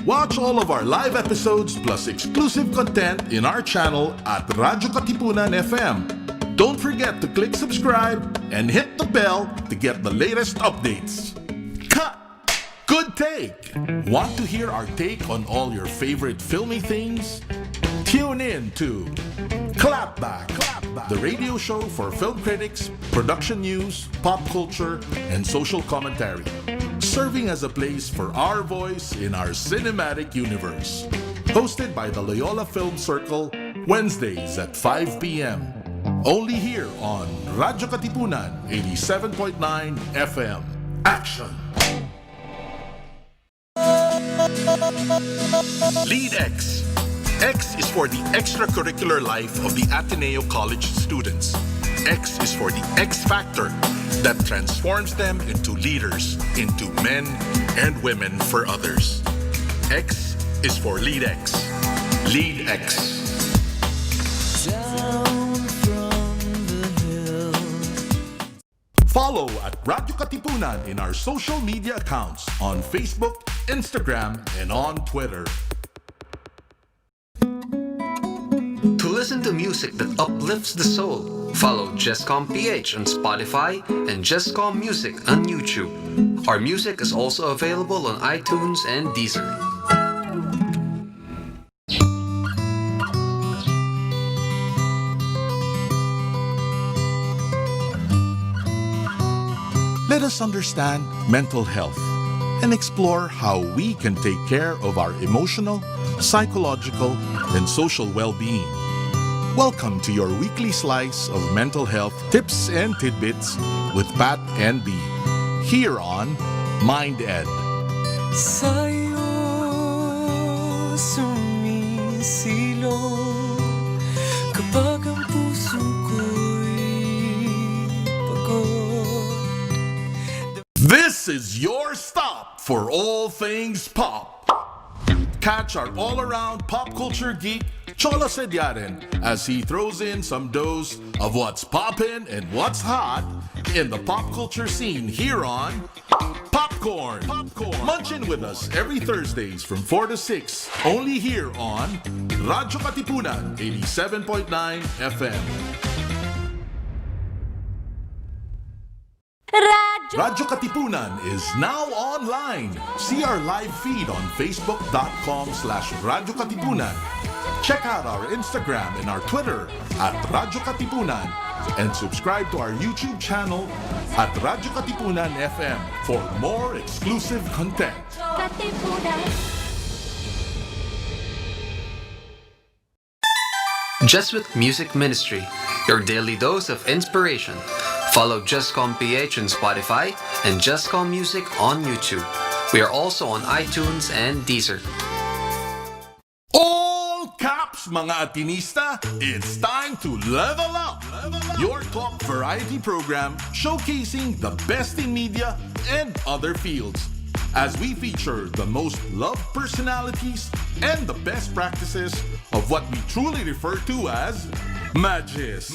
Watch all of our live episodes plus exclusive content in our channel at Radyo Katipunan FM. Don't forget to click subscribe and hit the bell to get the latest updates. Cut! Good take! Want to hear our take on all your favorite filmy things? Tune in to Clapback, the radio show for film critics, production news, pop culture, and social commentary, serving as a place for our voice in our cinematic universe. Hosted by the Loyola Film Circle, Wednesdays at 5 p.m. Only here on Radyo Katipunan 87.9 FM. Action! Lead X. X is for the extracurricular life of the Ateneo College students. X is for the X factor that transforms them into leaders, into men and women for others. X is for Lead X. Lead X. Down from the hill. Follow at Radyo Katipunan in our social media accounts on Facebook, Instagram, and on Twitter. To listen to music that uplifts the soul, follow JustCom PH on Spotify and JustCom Music on YouTube. Our music is also available on iTunes and Deezer. Let us understand mental health and explore how we can take care of our emotional, psychological, and social well-being. Welcome to your weekly slice of mental health tips and tidbits with Pat and B, here on Mind Ed. Sa'yo sumisilong kapag ang puso ko'y pagod. This is your stop for all things pop. Catch our all-around pop culture geek, Chola Sediaren, as he throws in some dose of what's poppin' and what's hot in the pop culture scene here on Popcorn. Munchin' with us every Thursdays from 4 to 6, only here on Radyo Katipunan 87.9 FM. Radyo Katipunan is now online. See our live feed on facebook.com/Radyo Katipunan. Check out our Instagram and our Twitter at Radyo Katipunan and subscribe to our YouTube channel at Radyo Katipunan FM for more exclusive content. Jesuit Music Ministry, your daily dose of inspiration. Follow JustCom PH on Spotify and JustCom Music on YouTube. We are also on iTunes and Deezer. All caps, mga Atenista, it's time to level up. Your top variety program showcasing the best in media and other fields. As we feature the most loved personalities and the best practices of what we truly refer to as Magis.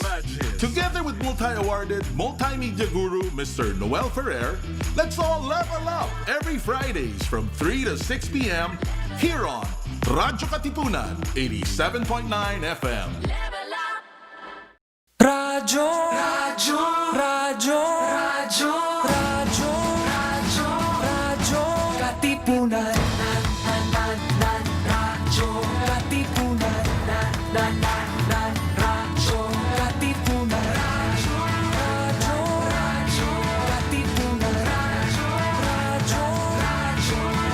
Together with multi-awarded multimedia guru Mr. Noel Ferrer, let's all level up every Fridays from 3 to 6 p.m. here on Radyo Katipunan 87.9 FM. Radyo, radyo, radyo, radyo, radyo, radyo, radyo, Katipunan. Radyo, Katipunan. Radyo, Katipunan. Radyo, Katipunan. Radyo,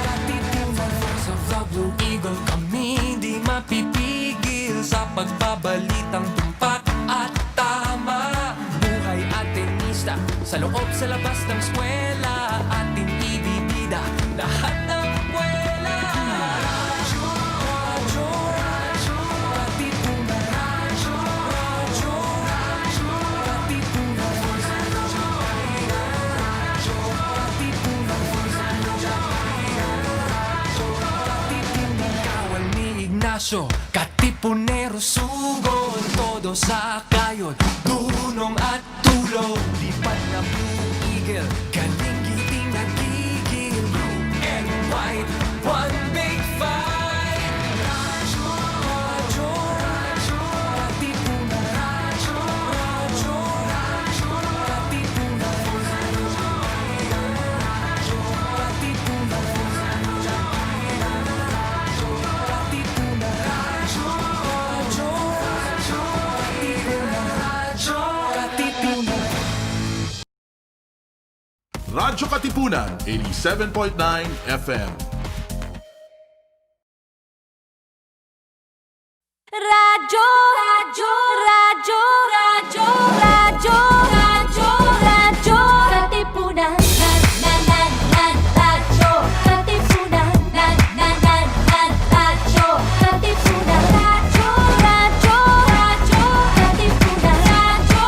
Katipunan. Voice of the Blue Eagle, kami di mapipigil sa pagbabalitang tumpak at tama. Buhay Atenista, sa loob sa labas ng eskwela, ating ibibida lahat ng kwela. Radyo, radyo, radyo, Katipunan. Radyo, radyo, radyo, Katipunan. Radyo, Katipunan. Katipunan. Kawal ni Ignacio, Katipunero sugod, todo sa kayon, dunong at tulog. Lipat na Blue Eagle, galing giting nagigil. Blue and white, one big fight. Katipunan 87.9 FM. Radyo, radyo, radyo, radyo, radyo, radyo, radyo, Katipunan, radyo, Katipunan, radyo, Katipunan, radyo, radyo, radyo, Katipunan, radyo,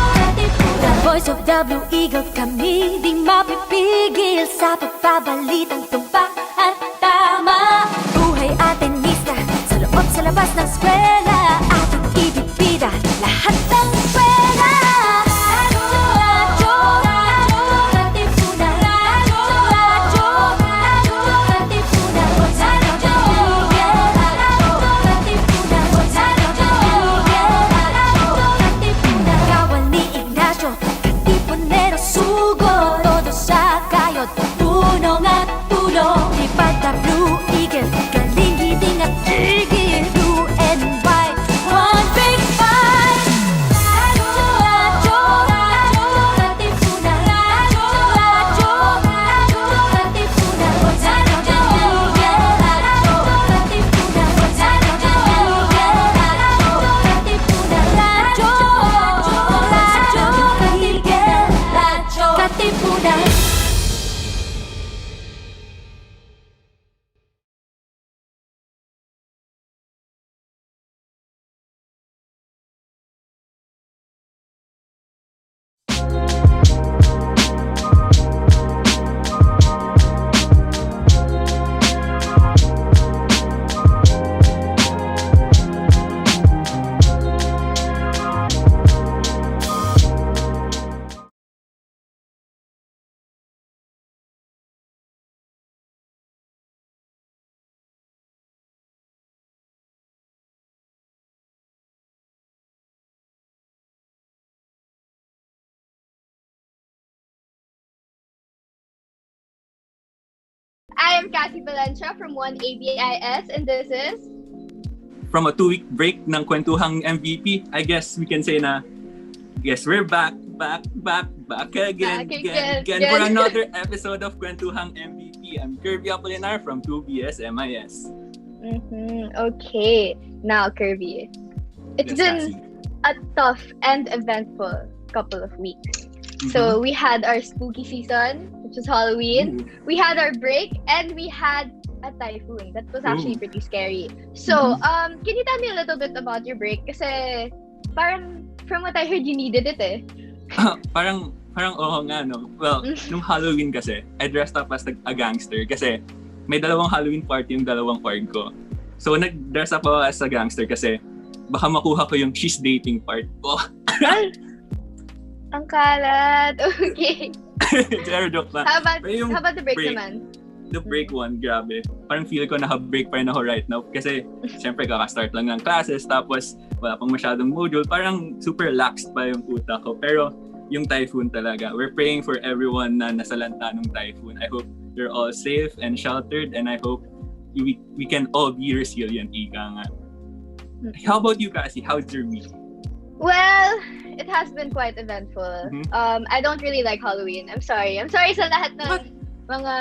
Katipunan. The voice of the Blue Eagle, kami di mapipigil sa pagbabalitang tumpak at tama. Buhay Atenista, sa loob sa labas ng eskwela, ating ibibida lahat ng eskwela. Radyo, radyo, radyo, Katipunan, radyo, radyo, radyo, Katipunan, radyo, Katipunan, Katipunan. Kawal ni Ignacio, Katipunero sugod, todo sa kayod, tulong at tulong. Lipad na Blue Eagle, galing giting at tigil, blue and white, one big fight. Radyo, radyo, radyo, Katipunan, radyo, radyo, radyo, Katipunan, radyo, Katipunan, radyo, Katipunan. I am Cassie Valencia from 1ABIS, and this is... From a 2-week break ng Kuwentuhang MVP, I guess we can say na, yes, we're back again for another episode of Kuwentuhang MVP. I'm Kirby Apolinar from 2BS MIS. Okay. Now, Kirby, it's been a tough and eventful couple of weeks. So we had our spooky season, which was Halloween. We had our break, and we had a typhoon. That was actually pretty scary. So, can you tell me a little bit about your break? Kasi parang from what I heard, you needed it eh. Parang oo nga, no? Well, nung Halloween kasi, I dressed up as a gangster kasi may dalawang Halloween party yung dalawang org ko. So, nag-dress up ako as a gangster kasi baka makuha ko yung she's dating part ko. Ang kalat. Okay. Zero joke lang. How about the break naman? The break one, grabe. Parang feel ko naka-break pa rin ako right now. Kasi, syempre, kaka-start lang ng classes. Tapos, wala pang masyadong module. Parang super laxed pa yung utak ko. Pero, yung typhoon talaga. We're praying for everyone na nasalanta ng typhoon. I hope they're all safe and sheltered. And I hope we can all be resilient, ika nga. How about you, Cassie? How's your week? Well, it has been quite eventful. I don't really like Halloween. I'm sorry. I'm sorry sa lahat ng mga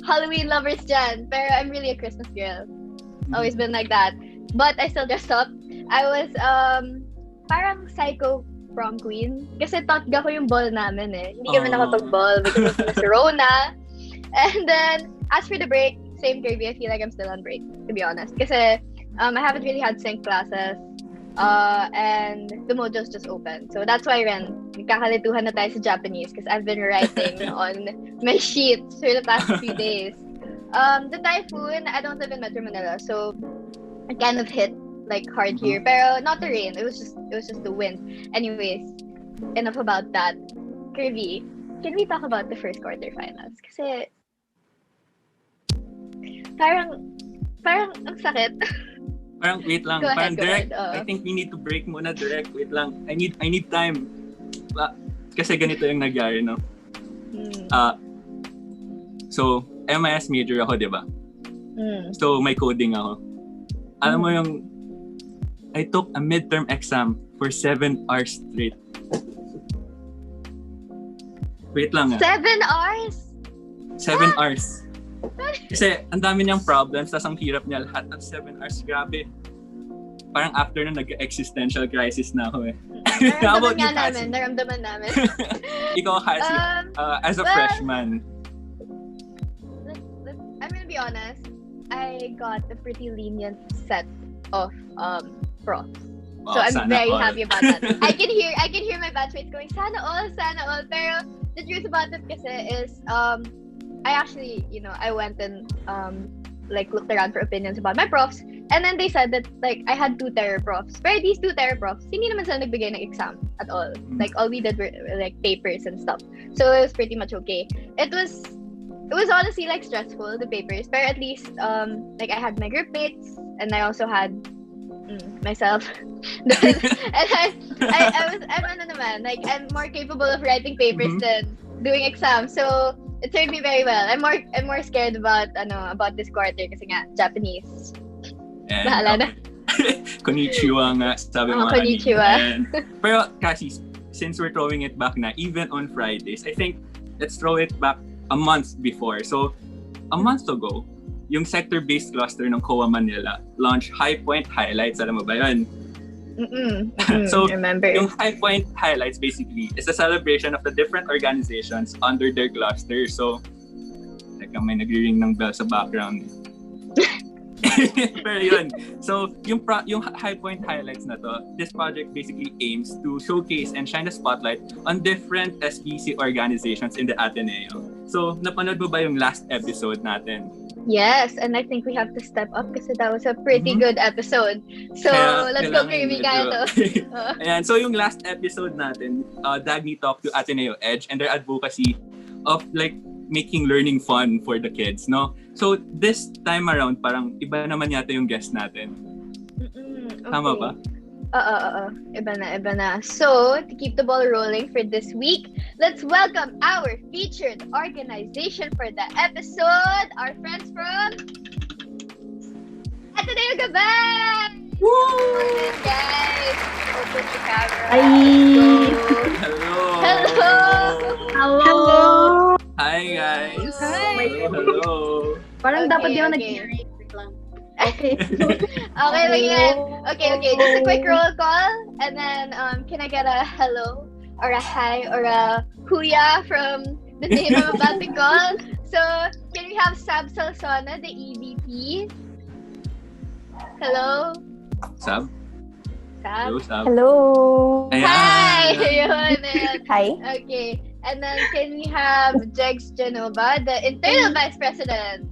Halloween lovers dyan. Pero I'm really a Christmas girl. Always been like that. But I still dressed up. I was parang psycho prom queen. Kasi totga ko yung ball namin eh. Hindi kami nakapag-ball because of Miss Rona. And then, as for the break, same Kirby, I feel like I'm still on break, to be honest. Kasi I haven't really had sync classes. And the modules just opened. So that's why nagkakalituhan na tayo sa Japanese because I've been writing on my sheets for the past few days. The typhoon, I don't live in Metro Manila, so it kind of hit like hard here. Pero not the rain, it was just the wind. Anyways, enough about that. Kirby, can we talk about the first quarterfinals? Kasi parang ang sakit. Parang wait lang, Go parang ahead, direct. I think we need to break muna direct. Wait lang. I need time. Kasi ganito yung nagyari, no? So, MIS major ako, di ba? So, may coding ako. Alam mo yung, I took a midterm exam for 7 hours straight. Wait lang 7 hours? 7 hours. Kasi ang dami niyang problems, tas ang hirap niya lahat ng 7 hours. Grabe. Parang after na nag-existential crisis na ako eh. How about you, Cassie? Naramdaman namin. Ikaw, Cassie, as a freshman. I'm gonna be honest. I got a pretty lenient set of profs. So I'm very happy about that. I can hear my batchmates going, sana all. Pero the truth about it kasi is, I actually, I went and looked around for opinions about my profs, and then they said that I had 2 terror profs. Pero these 2 terror profs, hindi naman sila nagbigay ng exam at all. All we did were papers and stuff. So it was pretty much okay. It was honestly stressful, the papers, but at least I had my group mates, and I also had myself. And I'm more capable of writing papers than doing exams. So it served me very well. I'm more scared about this quarter kasi nga Japanese. Bahala na. Konnichiwa nga, sabi mo. Konnichiwa. Pero Cassie, since we're throwing it back na, even on Fridays, I think let's throw it back a month before. So, a month ago, yung sector-based cluster ng COA Manila launched High Point Highlights. Alam mo ba yun? So, remember. Yung High Point Highlights basically is a celebration of the different organizations under their cluster. So, may nagri-ring ng bell sa background. Pero yun. So, yung High Point Highlights na to, this project basically aims to showcase and shine a spotlight on different SBC organizations in the Ateneo. So, napanood mo ba yung last episode natin? Yes, and I think we have to step up kasi that was a pretty good episode. So, let's go Kirby, kaya to. Ayan, so yung last episode natin, Dagny talked to Ateneo Edge and their advocacy of making learning fun for the kids, no? So, this time around, parang iba naman yata yung guest natin. Okay. Tama ba? Iba na. So, to keep the ball rolling for this week, let's welcome our featured organization for the episode, our friends from Ateneo Gabay! Woo! Guys, open the camera. Hi! Hello! Hi guys! Hi! Hello! Parang dapat di ako Okay. nag-hear lang. Okay. Okay lang yan. Okay. Just a quick roll call. And then, can I get a hello or a hi or a huya from the name I'm about to call? So, can we have Sab Salsona, the EVP? Hello? Sab? Hello, Sab. Hello! Ayan. Hi! Ayun. Hi. Okay. And then, can we have Jegs Genova, the internal vice president?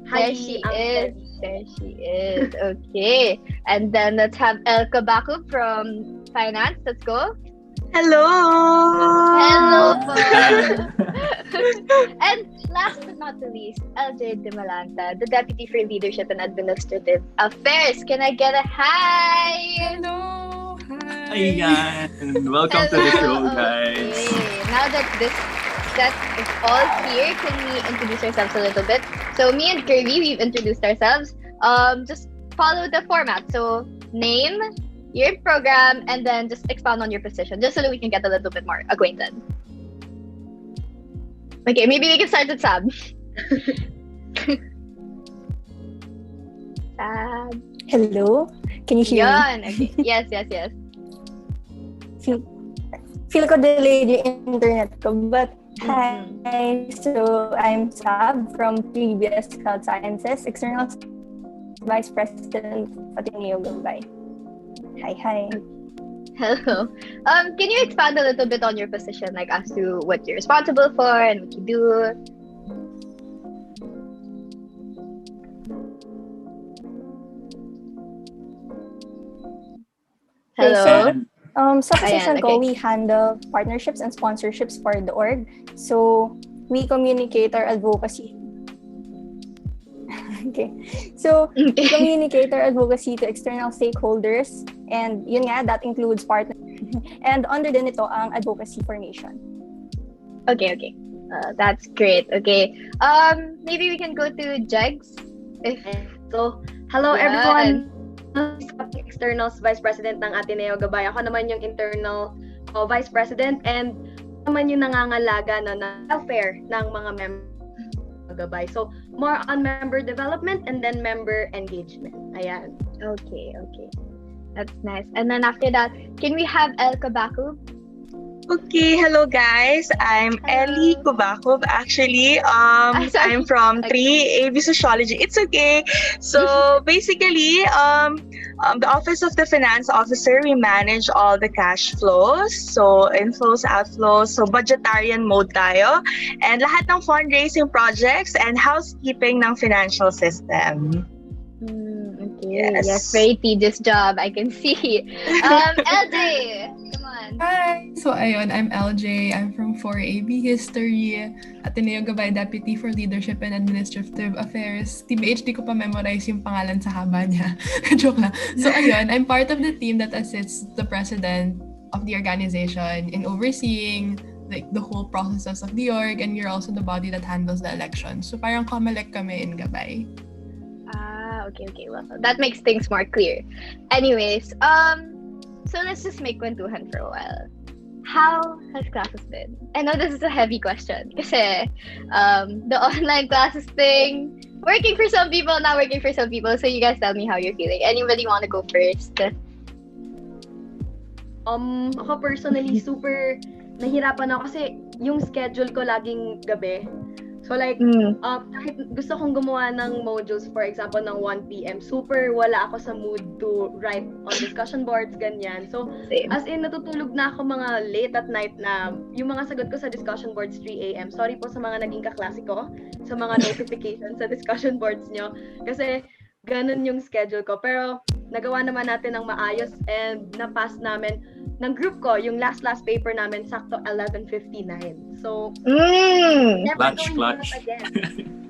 Hi, There she is. Okay. And then let's have Elka Baku from finance. Let's go. Hello! Po. And last but not the least, LJ De Malanta, the Deputy for Leadership and Administrative Affairs. Can I get a hi? Hello! Hi! Ayan. Welcome to the show, guys. Okay. Now that this set is all here, can we introduce ourselves a little bit? So me and Kirby, we've introduced ourselves. Just follow the format. So name, your program, and then just expound on your position, just so that we can get a little bit more acquainted. Okay, maybe we can start with Sab. Sab. Hello? Can you hear Yan. Okay. Yes. me? Feel ko delayed yung internet ko, but hi. So, I'm Sab from previous Health Sciences, External Vice President Ateneo Gabay. Hi. Hello. Can you expand a little bit on your position, as to what you're responsible for and what you do? Hello. Sa position ko, okay. we handle partnerships and sponsorships for the org. So, we communicate our advocacy. Okay. So, we communicate our advocacy to external stakeholders, and yun nga, that includes partners. And under din ito ang advocacy formation. Okay. That's great. Okay. Maybe we can go to Jegs. So, hello Yan. everyone. External Vice President ng Ateneo Gabay. Ako naman yung internal Vice President, and naman yung nangangalaga na welfare ng mga member Gabay. So, more on member development and then member engagement. Ayan. Okay. That's nice. And then after that, can we have El Kabakub? Okay, hello guys. I'm Ellie Kubakov. Actually, sorry. I'm from 3AB Sociology. It's okay. So basically, the Office of the Finance Officer, we manage all the cash flows. So inflows, outflows. So budgetarian mode tayo. And lahat ng fundraising projects and housekeeping ng financial system. Okay. Yes, very tedious job. I can see. LJ, come on. Hi! So ayun, I'm LJ. I'm from 4AB History, Ateneo Gabay Deputy for Leadership and Administrative Affairs. Team H, di ko pa memorize yung pangalan sa haba niya. Joke lang. So ayun, I'm part of the team that assists the president of the organization in overseeing like the whole processes of the org, and we're also the body that handles the election. So parang COMELEC kami in Gabay. Okay. Well, that makes things more clear. Anyways, so let's just make kwentuhan for a while. How has classes been? I know this is a heavy question kasi the online classes thing, working for some people, not working for some people. So you guys tell me how you're feeling. Anybody want to go first? Ako personally, super nahirapan ako kasi yung schedule ko laging gabi. So like, kahit gusto kong gumawa ng modules, for example, ng 1 p.m., super wala ako sa mood to write on discussion boards, ganyan. So, Same. as in, natutulog na ako mga late at night na yung mga sagot ko sa discussion boards 3 a.m. Sorry po sa mga naging kaklase ko, sa mga notifications sa discussion boards nyo. Kasi, ganun yung schedule ko. Pero, nagawa naman natin ng maayos and na-pass namin ng group ko, yung last paper namin, sakto 11:59. So, never doing that again.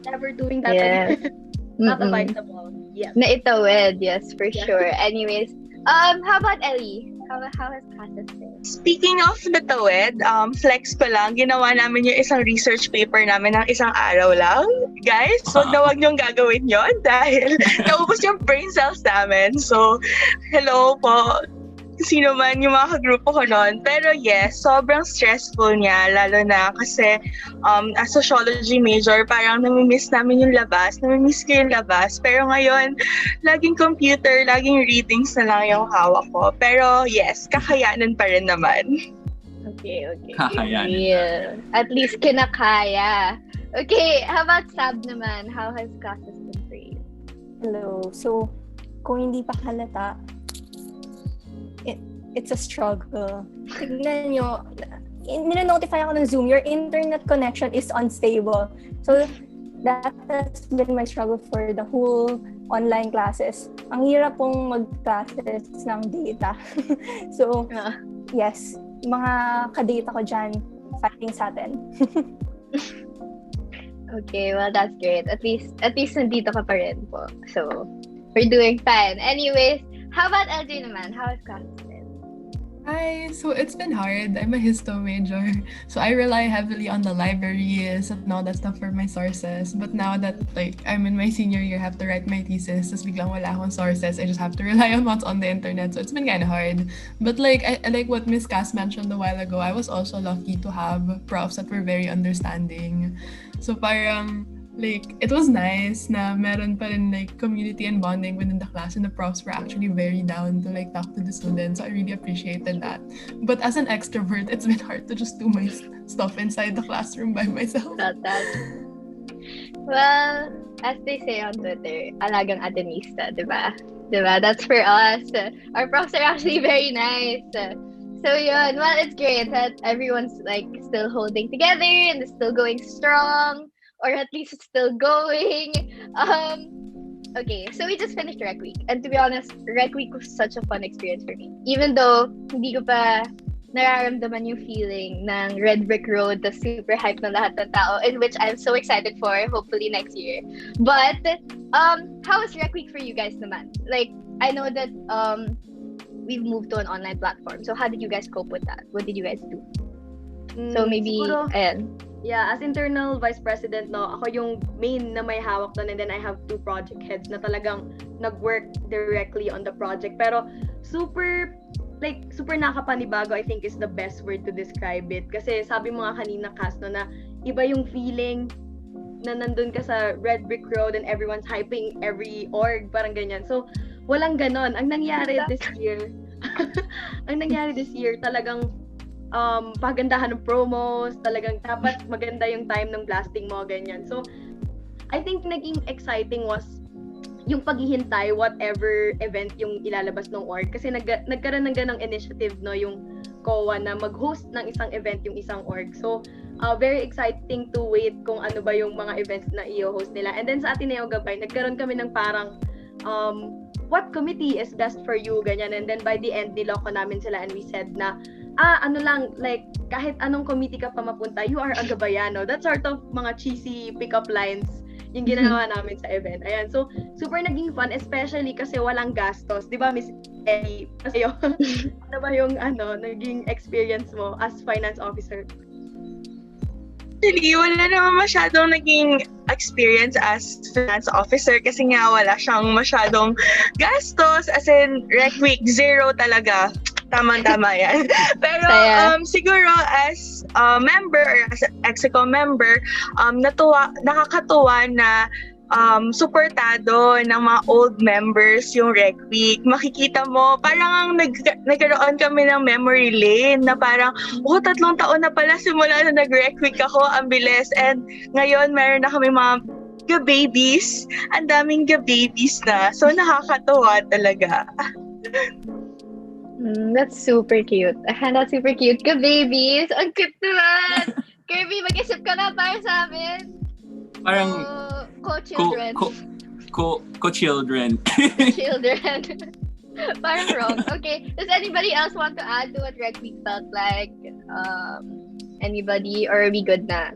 Never doing that again. Not advisable. Yes. Naitawid, yes, for sure. Anyways, how about Ellie? How has classes been? Speaking of the tawid, flex ko lang, ginawa namin yung isang research paper namin ng isang araw lang. Guys, wag niyong gagawin yon dahil naubos yung brain cells namin. So, hello po. Sino man yung mga kagrupo ko noon. Pero yes, sobrang stressful niya, lalo na kasi as sociology major, parang namimiss namin yung labas, namimiss ko yung labas. Pero ngayon, laging computer, laging readings na lang yung hawak ko. Pero yes, kakayanan pa rin naman. Okay. Kakayanan. Yeah. At least kinakaya. Okay, how about Sab naman? How has classes been for you? Hello. So, kung hindi pa halata, it's a struggle. Tignan nyo, nina-notify ako ng Zoom, your internet connection is unstable. So, that has been my struggle for the whole online classes. Ang hirap pong mag-classes ng data. So, yes, mga ka-data ko dyan, fighting sa atin. Okay, well, that's great. At least nandito ka pa rin po. So, we're doing fine. Anyways, how about LJ naman? How has classes been? Hi, so it's been hard. I'm a histo major, so I rely heavily on the libraries and all that stuff for my sources. But now that like I'm in my senior year, I have to write my thesis, tas biglang wala akong sources. I just have to rely on what's on the internet. So it's been kind of hard. But like I like what Miss Cass mentioned a while ago, I was also lucky to have profs that were very understanding. So parang like, it was nice na meron pa rin like community and bonding within the class, and the profs were actually very down to like talk to the students. So I really appreciated that. But as an extrovert, it's been hard to just do my stuff inside the classroom by myself. Not that. Well, as they say on Twitter, alagang Atenista, diba? That's for us. Our profs are actually very nice. So yun, well, it's great that everyone's like still holding together and is still going strong. Or at least it's still going. Okay, so we just finished Rec Week. And to be honest, Rec Week was such a fun experience for me. Even though hindi ko pa nararamdaman yung feeling ng Red Brick Road, the super hype ng lahat ng tao, in which I'm so excited for, hopefully next year. But, how was Rec Week for you guys naman? Like, I know that we've moved to an online platform. So how did you guys cope with that? What did you guys do? So maybe, siguro, ayan. Yeah, as internal vice president, no, ako yung main na may hawak doon, and then I have 2 project heads na talagang nag-work directly on the project. Pero super like super nakapanibago, I think is the best word to describe it. Kasi sabi mo nga kanina, Cas, no, na iba yung feeling na nandun ka sa Red Brick Road and everyone's hyping every org, parang ganyan. So, walang ganon. Ang nangyari this year, talagang pagandahan ng promos, talagang dapat maganda yung time ng blasting mo, ganyan. So, I think naging exciting was yung paghihintay whatever event yung ilalabas ng org kasi nagkaroon ng ganang initiative no yung COA na mag-host ng isang event yung isang org. So very exciting to wait kung ano ba yung mga events na i-host nila. And then sa Ateneo Gabay, nagkaroon kami ng parang what committee is best for you, ganyan. And then by the end, niloko namin sila and we said na ano lang, like kahit anong committee ka pa mapunta, you are a Gabayano. That sort of mga cheesy pick-up lines yung ginawa namin sa event. Ayan, so super naging fun, especially kasi walang gastos. Di ba, Miss Ellie? Sa'yo, ano ba yung naging experience mo as finance officer? Actually, wala naman masyadong naging experience as finance officer kasi nga wala siyang masyadong gastos. As in, Rec Week, 0 talaga. Tamang-tama yan. Pero siguro as member or as Execo member, nakakatuwa na suportado ng mga old members yung Rec Week. Makikita mo, parang nagkaroon kami ng memory lane na parang, 3 taon na pala simula na nag-Rec Week ako, ang bilis. And ngayon, meron na kami mga ga-babies. Ang daming ga-babies na. So, nakakatuwa talaga. That's super cute. That's super cute. Ka-babies! Ang cute naman! Kirby, mag-isip ka na para sa amin. Parang co-children. Co-children. Children. Parang wrong. Okay. Does anybody else want to add to what Rec Week felt like? Anybody? Or are we good na?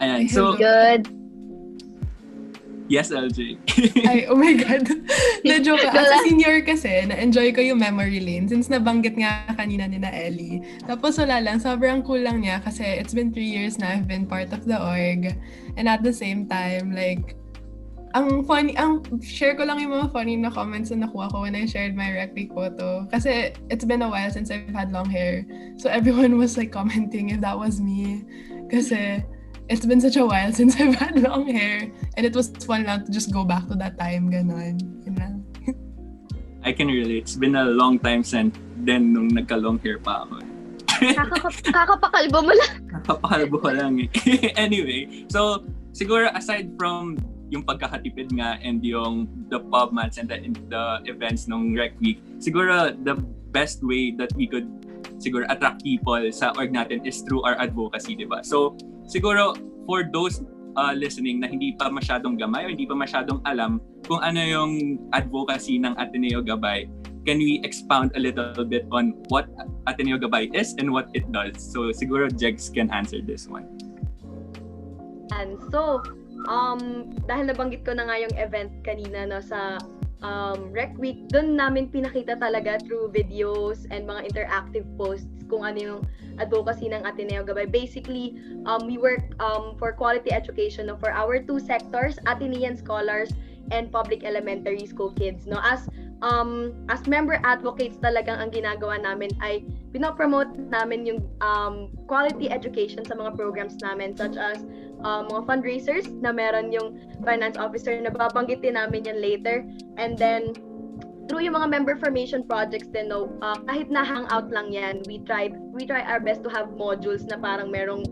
Ayan, so... Good. Yes, LJ. Ay, oh my God. Na-joke ka. As a senior kasi, na-enjoy ko yung memory lane since nabanggit nga kanina ni na Ellie. Tapos wala lang, sobrang cool lang niya kasi it's been 3 years na I've been part of the org. And at the same time, like, share ko lang yung mga funny na comments na nakuha ko when I shared my Rec Week photo. Kasi it's been a while since I've had long hair. So everyone was like commenting if that was me. Kasi it's been such a while since I've had long hair. And it was fun lang to just go back to that time. Ganon. Yun lang. I can relate. It's been a long time since then nung nagka-long hair pa ako. Kakapakalbo mo lang. Kakapakalbo ko lang eh. Anyway, so siguro aside from yung pagkakatipid nga and yung the pub mats and the events nung Rec Week, siguro the best way that we could siguro attract people sa org natin is through our advocacy, di ba? So, siguro for those listening na hindi pa masyadong gamay o hindi pa masyadong alam kung ano yung advocacy ng Ateneo Gabay, can we expound a little bit on what Ateneo Gabay is and what it does? So, siguro Jegs can answer this one. And so, dahil nabanggit ko na nga yung event kanina no, sa Rec Week, doon namin pinakita talaga through videos and mga interactive posts kung ano yung advocacy ng Ateneo Gabay. Basically, we work for quality education for our 2 sectors, Atenean scholars and public elementary school kids. No, as member advocates talagang ang ginagawa namin ay pinopromote namin yung quality education sa mga programs namin such as mga fundraisers na meron yung finance officer na babanggitin namin yan later. And then through yung mga member formation projects din, no, kahit na hangout lang yan, we try our best to have modules na parang merong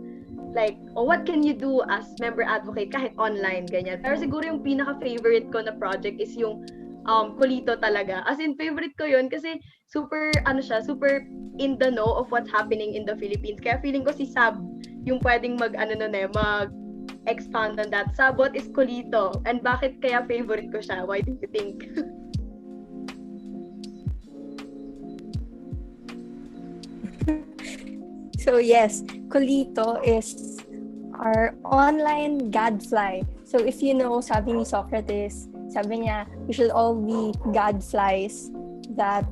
like, what can you do as member advocate kahit online, ganyan. Pero siguro yung pinaka-favorite ko na project is yung Kulito talaga. As in, favorite ko yun kasi super in the know of what's happening in the Philippines. Kaya feeling ko si Sab yung pwedeng mag-expand on that. Sab, what is Kulito? And bakit kaya favorite ko siya? Why do you think? So yes, Kulito is our online gadfly. So if you know, sabi ni Socrates, sabi niya, we should all be gadflies that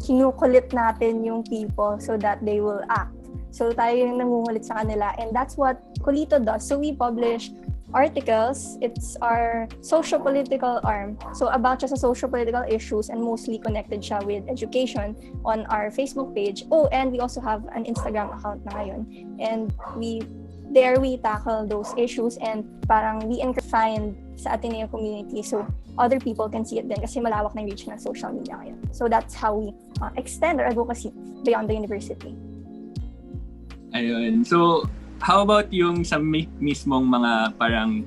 kinukulit natin yung people so that they will act. So tayo yung nangungulit sa kanila, and that's what Kulito does. So we publish articles, it's our socio-political arm. So about siya sa socio-political issues and mostly connected siya with education on our Facebook page. Oh, and we also have an Instagram account na ngayon. And we tackle those issues and parang we find sa Ateneo community so other people can see it din kasi malawak na yung reach ng social media ngayon. So that's how we extend our advocacy beyond the university. Ayun. So, how about yung sa mismong mga parang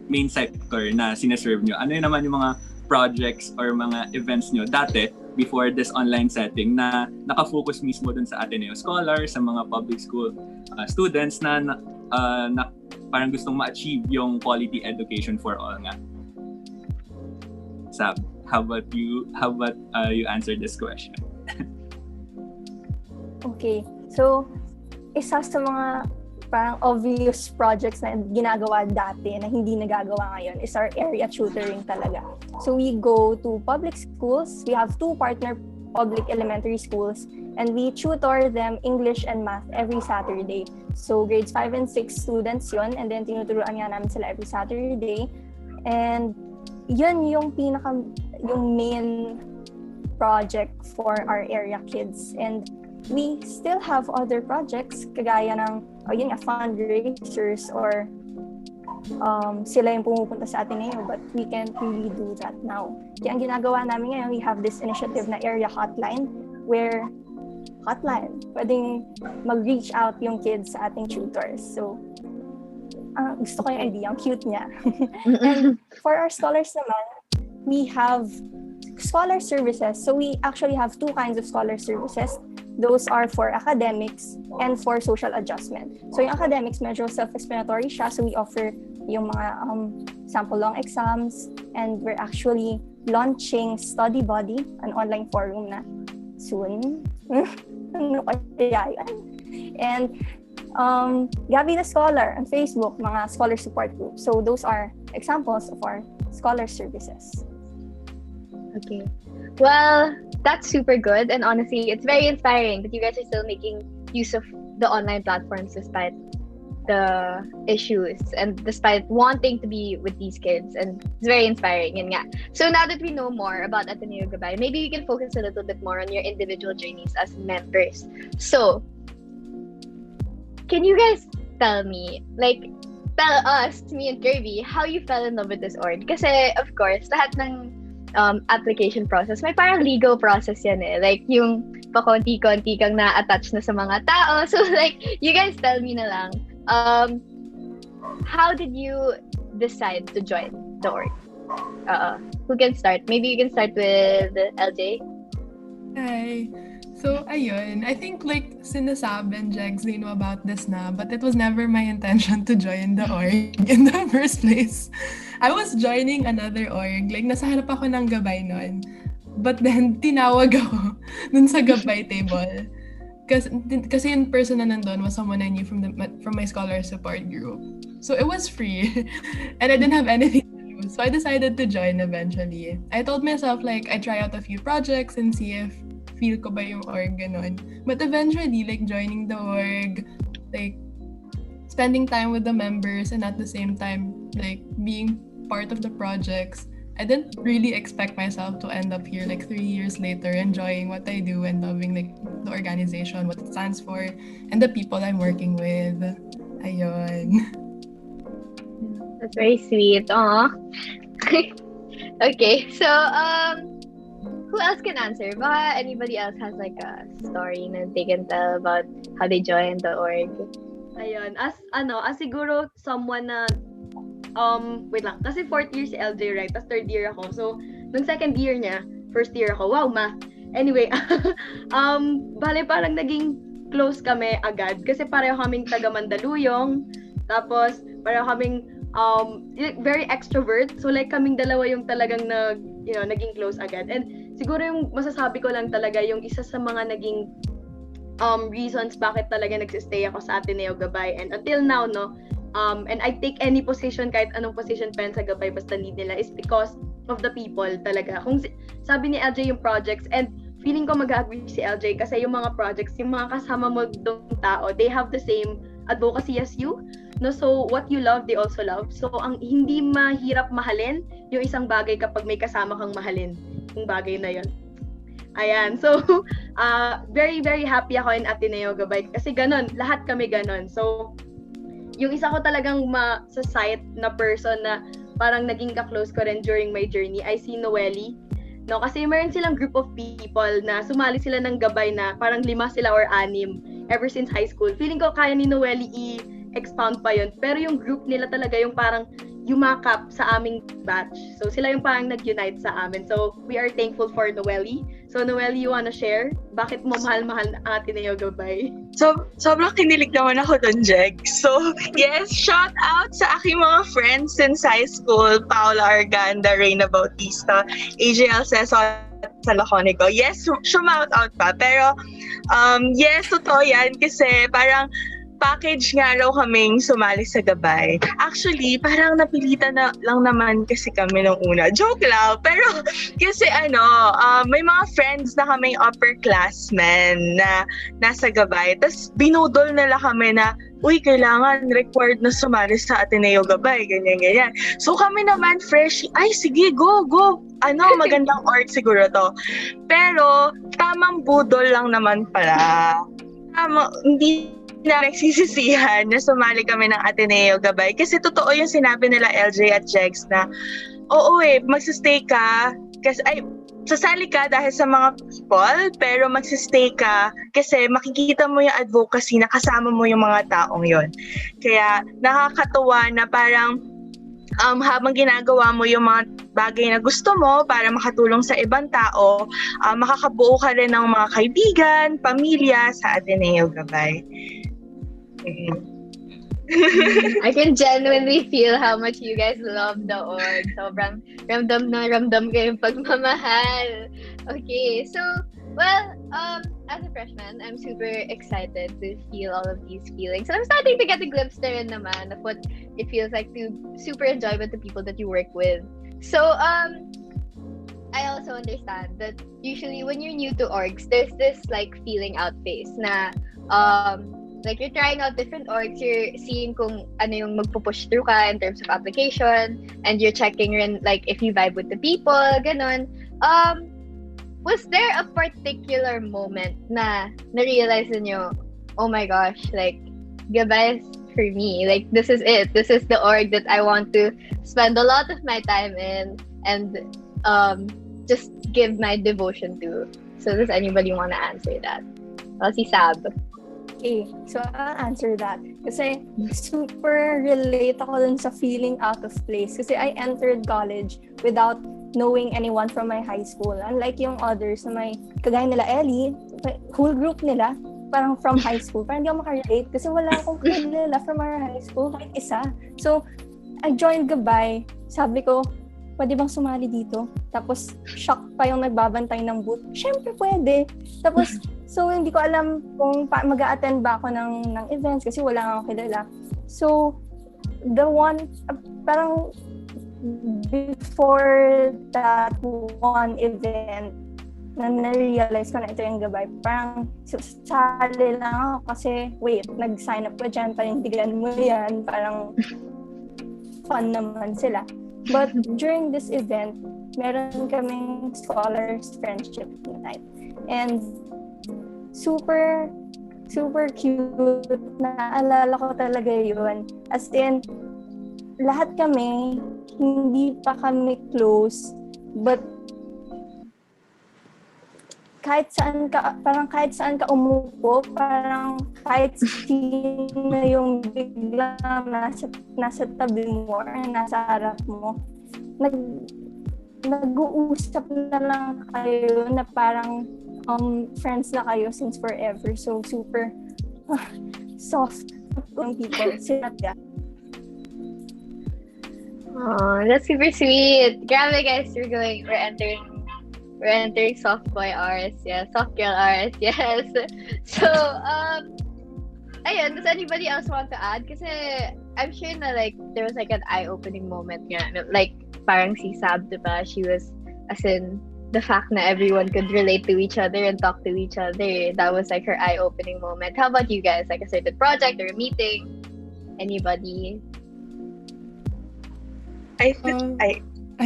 main sector na sineserve nyo? Ano yun naman yung mga projects or mga events nyo dati before this online setting na nakafocus mismo dun sa Ateneo Scholars, sa mga public school students na parang gustong ma-achieve yung quality education for all nga? Sab, how about you answer this question? Okay. So, isa sa mga parang obvious projects na ginagawa dati na hindi nagagawa ngayon is our area tutoring talaga. So we go to public schools. We have 2 partner public elementary schools and we tutor them English and math every Saturday. So grades 5 and 6 students yun and then tinuturuan nga namin sila every Saturday. And yun yung main project for our area kids. And we still have other projects kagaya ng fundraisers or sila yung pumupunta sa Ateneo but we can't really do that now. Kaya ang ginagawa namin ngayon, we have this initiative na area hotline where pwedeng mag-reach out yung kids sa ating tutors. So gusto ko yung idea, ang cute niya. And for our scholars naman, we have scholar services. So we actually have 2 kinds of scholar services. Those are for academics and for social adjustment. So yung academics, medyo self-explanatory siya. So we offer yung mga sample long exams and we're actually launching Study Buddy, an online forum na soon. Ano kaya yun? And Gabay the Scholar on Facebook, mga scholar support groups. So those are examples of our scholar services. Okay. Well, that's super good. And honestly, it's very inspiring that you guys are still making use of the online platforms despite the issues and despite wanting to be with these kids. And it's very inspiring. Yun nga. So now that we know more about Ateneo Gabay, maybe we can focus a little bit more on your individual journeys as members. So, can you guys tell us, me and Kirby, how you fell in love with this org? Kasi, of course, lahat ng application process, may parang legal process yan eh. Like, yung pakonti-konti kang na-attach na sa mga tao. So, like, you guys tell me na lang, how did you decide to join the org? Who can start? Maybe you can start with LJ? Hi. So, ayun. I think like Sinasab and Jegs, they know about this na, but it was never my intention to join the org in the first place. I was joining another org. Like, nasa harap ako ng Gabay nun. But then, tinawag ako dun sa Gabay table. Kasi yung person na nandun was someone I knew from my scholar support group. So, it was free. And I didn't have anything to do. So, I decided to join eventually. I told myself, like, I'd try out a few projects and see if feel ko ba yung org, ganun. But eventually, like, joining the org, like, spending time with the members and at the same time, like, being part of the projects, I didn't really expect myself to end up here, like, 3 years later, enjoying what I do and loving, like, the organization, what it stands for, and the people I'm working with. Ayun. That's very sweet. Aww. Okay, so, who else can answer? Baka anybody else has like a story na they can tell about how they joined the org? Ayun, as siguro someone na wait lang, kasi 4th year si LJ, right? Tapos 3rd year ako. So, nung 2nd year niya, 1st year ako. Wow, math. Anyway, bale parang naging close kami agad kasi pareho kaming taga Mandaluyong. Tapos pareho kaming very extrovert. So like kaming dalawa yung talagang naging close agad. And siguro yung masasabi ko lang talaga yung isa sa mga naging reasons bakit talaga nagsistay ako sa Ateneo Gabay. And until now, no, and I take any position, kahit anong position pa sa Gabay basta need nila, is because of the people talaga. Kung sabi ni LJ yung projects, and feeling ko mag-agree si LJ kasi yung mga projects, yung mga kasama mo doong tao, they have the same advocacy as you. No, so what you love, they also love. So ang hindi mahirap mahalin yung isang bagay kapag may kasama kang mahalin. Yung bagay na yon. Ayan. So, very, very happy ako in Ateneo Gabay. Kasi ganon, lahat kami ganon. So, yung isa ko talagang sa site na person na parang naging ka-close ko rin during my journey, I see Noelle. No, kasi meron silang group of people na sumali sila ng gabay na parang 5 sila or 6 ever since high school. Feeling ko kaya ni Noelle i-expound pa yun. Pero yung group nila talaga yung parang yumakap sa aming batch. So sila yung parang nag-unite sa amin. So we are thankful for Noelle. So Noelle, you wanna share? Bakit mo mahal-mahal ang Ateneo Gabay? So, sobrang kinilig naman ako dun, Jeg. So, yes, shout out sa aking mga friends since high school, Paula Arganda, Reyna Bautista, AJL Cesar sa Laconico. Yes, shout out pa. Pero, yes, totoo yan kasi parang package nga raw kaming sumali sa gabay. Actually, parang napilitan na lang naman kasi kami nung una. Joke lang. Pero kasi may mga friends na kaming upperclassmen na nasa gabay. Tapos binudol nila kami na, uy, kailangan required na sumali sa Ateneo Gabay, ganyan. So kami naman fresh, ay sige, go. Magandang org siguro to. Pero tamang budol lang naman pala. Hindi na nagsisisihan na sumali kami ng Ateneo Gabay. Kasi totoo yung sinabi nila LJ at Jegs na, magsistay ka, kasi, sasali ka dahil sa mga people, pero magsistay ka kasi makikita mo yung advocacy na kasama mo yung mga taong yon. Kaya nakakatuwa na parang habang ginagawa mo yung mga bagay na gusto mo para makatulong sa ibang tao, makakabuo ka rin ng mga kaibigan, pamilya sa Ateneo Gabay. I can genuinely feel how much you guys love the org. Sobrang ramdam na ramdam ko yung pagmamahal. Okay, so, well, as a freshman, I'm super excited to feel all of these feelings. And I'm starting to get a glimpse there naman of what it feels like to super enjoy with the people that you work with. So, I also understand that usually when you're new to orgs, there's this like feeling out phase na like you're trying out different orgs, you're seeing kung ano yung magpo-push through ka in terms of application, and you're checking rin like if you vibe with the people, ganon. Was there a particular moment na na-realize nyo, oh my gosh, like Gabay is for me, like this is it, this is the org that I want to spend a lot of my time in and just give my devotion to. So does anybody want to answer that? Si Sab. Okay, so I'll answer that. Kasi super relate ako dun sa feeling out of place. Kasi I entered college without knowing anyone from my high school. Unlike yung others na may, kagaya nila Ellie, whole group nila, parang from high school. Parang hindi ako makarelate kasi wala akong kilala from our high school, kahit isa. So, I joined Gabay. Sabi ko, pwede bang sumali dito? Tapos, shock pa yung nagbabantay ng booth. Siyempre, pwede. Tapos, so, hindi ko alam kung mag-a-attend ba ako ng events kasi wala akong kilala. So, the one, parang before that one event, na na-realize ko na ito yung Gabay, parang sali lang ako kasi, wait, nag-sign up ko dyan, panindigan mo yan, parang fun naman sila. But during this event, meron kaming scholars friendship night. And super cute. Naalala ko talaga yun. As in, lahat kami, hindi pa kami close, but kahit saan ka umupo, parang kahit sino yung biglang nasa tabi mo or nasa harap mo, nag-uusap na lang kayo na parang friends na kayo since forever. So super soft yung people. Oh, that's super sweet. Grabe guys, we're entering soft boy hours, yes, soft girl hours, yes. So, ayun, does anybody else want to add? Kasi I'm sure na like there was like an eye-opening moment nga, like parang si Sab, diba? She was, as in, the fact na everyone could relate to each other and talk to each other, that was like her eye-opening moment. How about you guys? Like a certain project or a meeting? Anybody?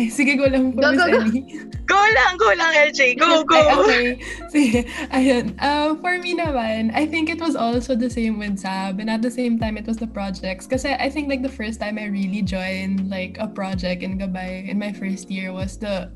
Sige, go lang po, Go, Miss go, go. Ellie. Go lang, LJ. Go. Okay. Sige, ayun. For me naman, I think it was also the same with Sab, and at the same time, it was the projects. Kasi I think like the first time I really joined like a project in Gabay in my first year was the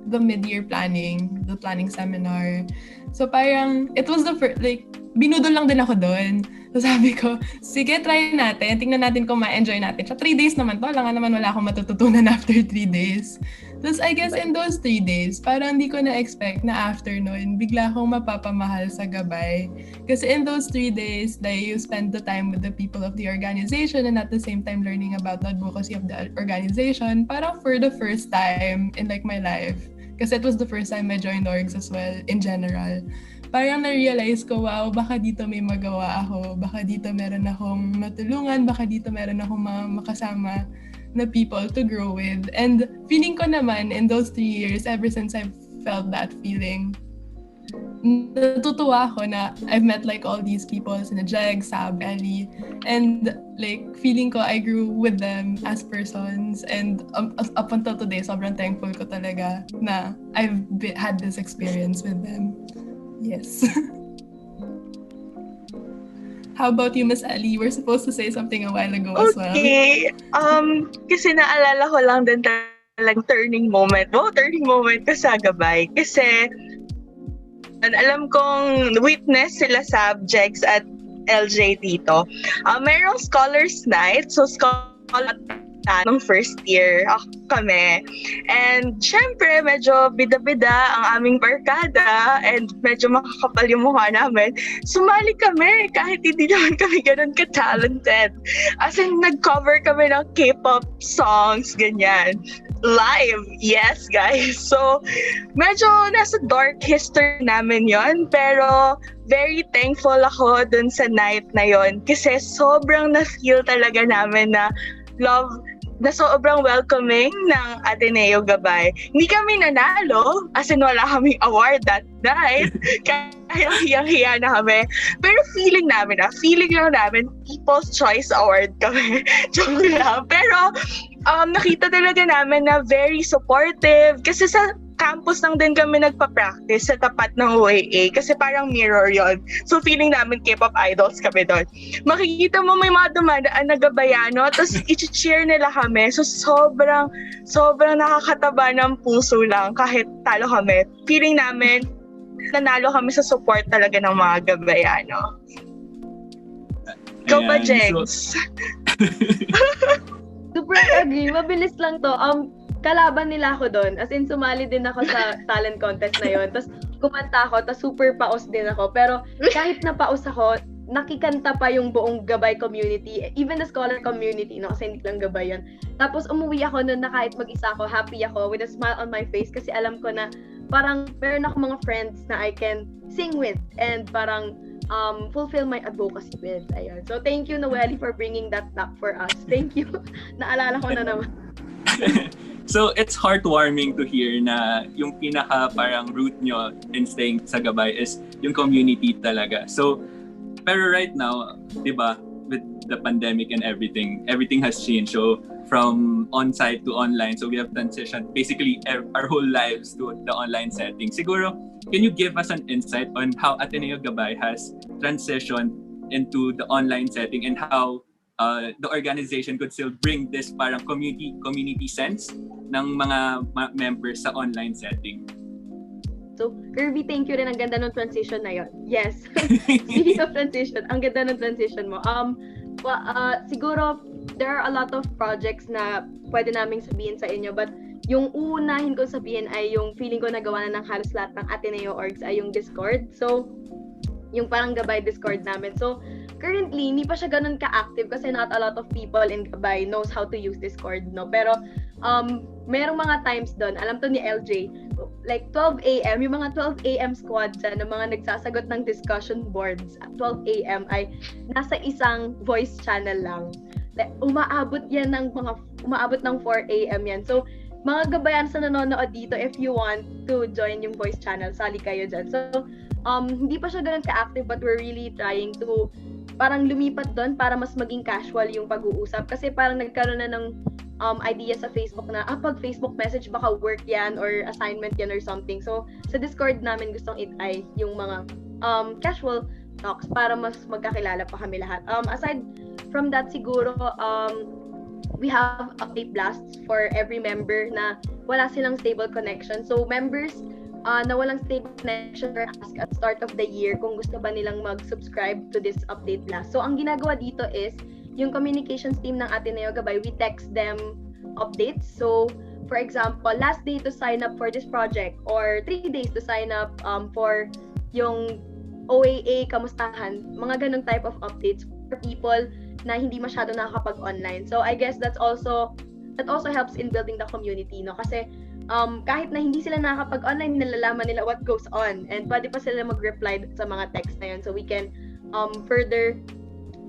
mid-year planning, the planning seminar. So parang, it was the first, like, binudol lang din ako doon. So sabi ko, sige, try natin. Tingnan natin kung ma-enjoy natin. Sa 3 days naman to, lang naman wala akong matututunan after 3 days. Tapos I guess in those 3 days, parang hindi ko na-expect na after nun, bigla akong mapapamahal sa Gabay. Kasi in those 3 days, like, you spend the time with the people of the organization and at the same time learning about the advocacy of the organization. Parang for the first time in like my life, kasi it was the first time I joined orgs as well in general. Parang na-realize ko, wow, baka dito may magawa ako, baka dito meron akong matulungan, baka dito meron akong makasama na people to grow with. And feeling ko naman in those 3 years, ever since I've felt that feeling, natutuwa ako na I've met like all these people, sina Jeg, Sab, Ellie, and like feeling ko I grew with them as persons, and up until today, sobrang thankful ko talaga na I've had this experience with them. Yes. How about you, Miss Ellie? You were supposed to say something a while ago as well. Okay. Kasi naalala ko lang din talagang turning moment ko sa Gabay. Kasi alam kong witness sila subjects at LJ dito. Merong scholars night. So scholar nung first year kami. And syempre, medyo bida-bida ang aming barkada and medyo makakapal yung mukha namin. Sumali kami kahit hindi naman kami ganun ka-talented. As in, nag-cover kami ng K-pop songs, ganyan. Live, yes guys. So, medyo nasa dark history namin yon, pero very thankful ako dun sa night na yon kasi sobrang na-feel talaga namin na love, na sobrang welcoming ng Ateneo Gabay. Hindi kami nanalo, as in wala kaming award that night. Kaya hiyang-hiya na kami. Pero feeling lang namin, People's Choice Award kami. Joke lang. Pero nakita talaga namin na very supportive. Kasi sa campus lang din kami nagpa-practice sa tapat ng OAA kasi parang mirror yon. So feeling namin K-pop idols kami doon. Makikita mo may mga dumadaan na gabayano, tapos i-cheer nila kami. So sobrang nakakataba ng puso lang kahit talo kami. Feeling namin nanalo kami sa support talaga ng mga gabayano. Ikaw ba, Jegs? Super agree. Mabilis lang to. Kalaban nila ako doon. As in, sumali din ako sa talent contest na yon. Tapos, kumanta ako. Tapos, super paos din ako. Pero, kahit na paos ako, nakikanta pa yung buong Gabay community. Even the scholar community, no? Kasi hindi lang Gabay yun. Tapos, umuwi ako noon na kahit mag-isa ako, happy ako, with a smile on my face. Kasi alam ko na, parang, meron ako mga friends na I can sing with. And parang, fulfill my advocacy with. Ayun. So, thank you, Noelle, for bringing that back for us. Thank you. Naalala ko na naman. So, it's heartwarming to hear na yung pinaka parang root nyo in staying sa Gabay is yung community talaga. So, pero right now, di ba, with the pandemic and everything has changed. So, from on-site to online, so we have transitioned basically our whole lives to the online setting. Siguro, can you give us an insight on how Ateneo Gabay has transitioned into the online setting and how the organization could still bring this parang community sense ng mga members sa online setting? So, Kirby, thank you rin. Ang ganda ng transition na yon. Yes. Speaking of transition, ang ganda ng transition mo. Siguro, there are a lot of projects na pwede naming sabihin sa inyo, but yung uunahin ko sabihin ay yung feeling ko nagawa na ng halos lahat ng Ateneo orgs ay yung Discord. So, yung parang Gabay Discord namin. So, currently, hindi pa siya ganun ka-active kasi not a lot of people in Gabay knows how to use Discord, no? Pero, merong mga times doon, alam to ni LJ, like 12 a.m., yung mga 12 a.m. squad dyan, na mga nagsasagot ng discussion boards at 12 a.m. ay nasa isang voice channel lang. Like, umaabot ng 4 a.m. yan. So, mga gabayan sa nanonood dito, if you want to join yung voice channel, sali kayo dyan. So, hindi pa siya ganun ka-active, but we're really trying to parang lumipat doon para mas maging casual yung pag-uusap. Kasi parang nagkaroon na ng idea sa Facebook na, pag Facebook message, baka work yan or assignment yan or something. So, sa Discord namin gustong itay yung mga casual talks para mas magkakilala pa kami lahat. Aside from that, siguro, we have update blasts for every member na wala silang stable connection. So, members na walang stable connection or ask at start of the year kung gusto ba nilang mag-subscribe to this update blast. So, ang ginagawa dito is, yung communications team ng Ateneo Gabay, we text them updates. So, for example, last day to sign up for this project or 3 days to sign up for yung OAA kamustahan, mga ganung type of updates for people na hindi masyado nakakapag-online. So, I guess that also helps in building the community, no? Kasi kahit na hindi sila nakakapag-online, nalalaman nila what goes on and pwede pa sila mag-reply sa mga text na yun so we can further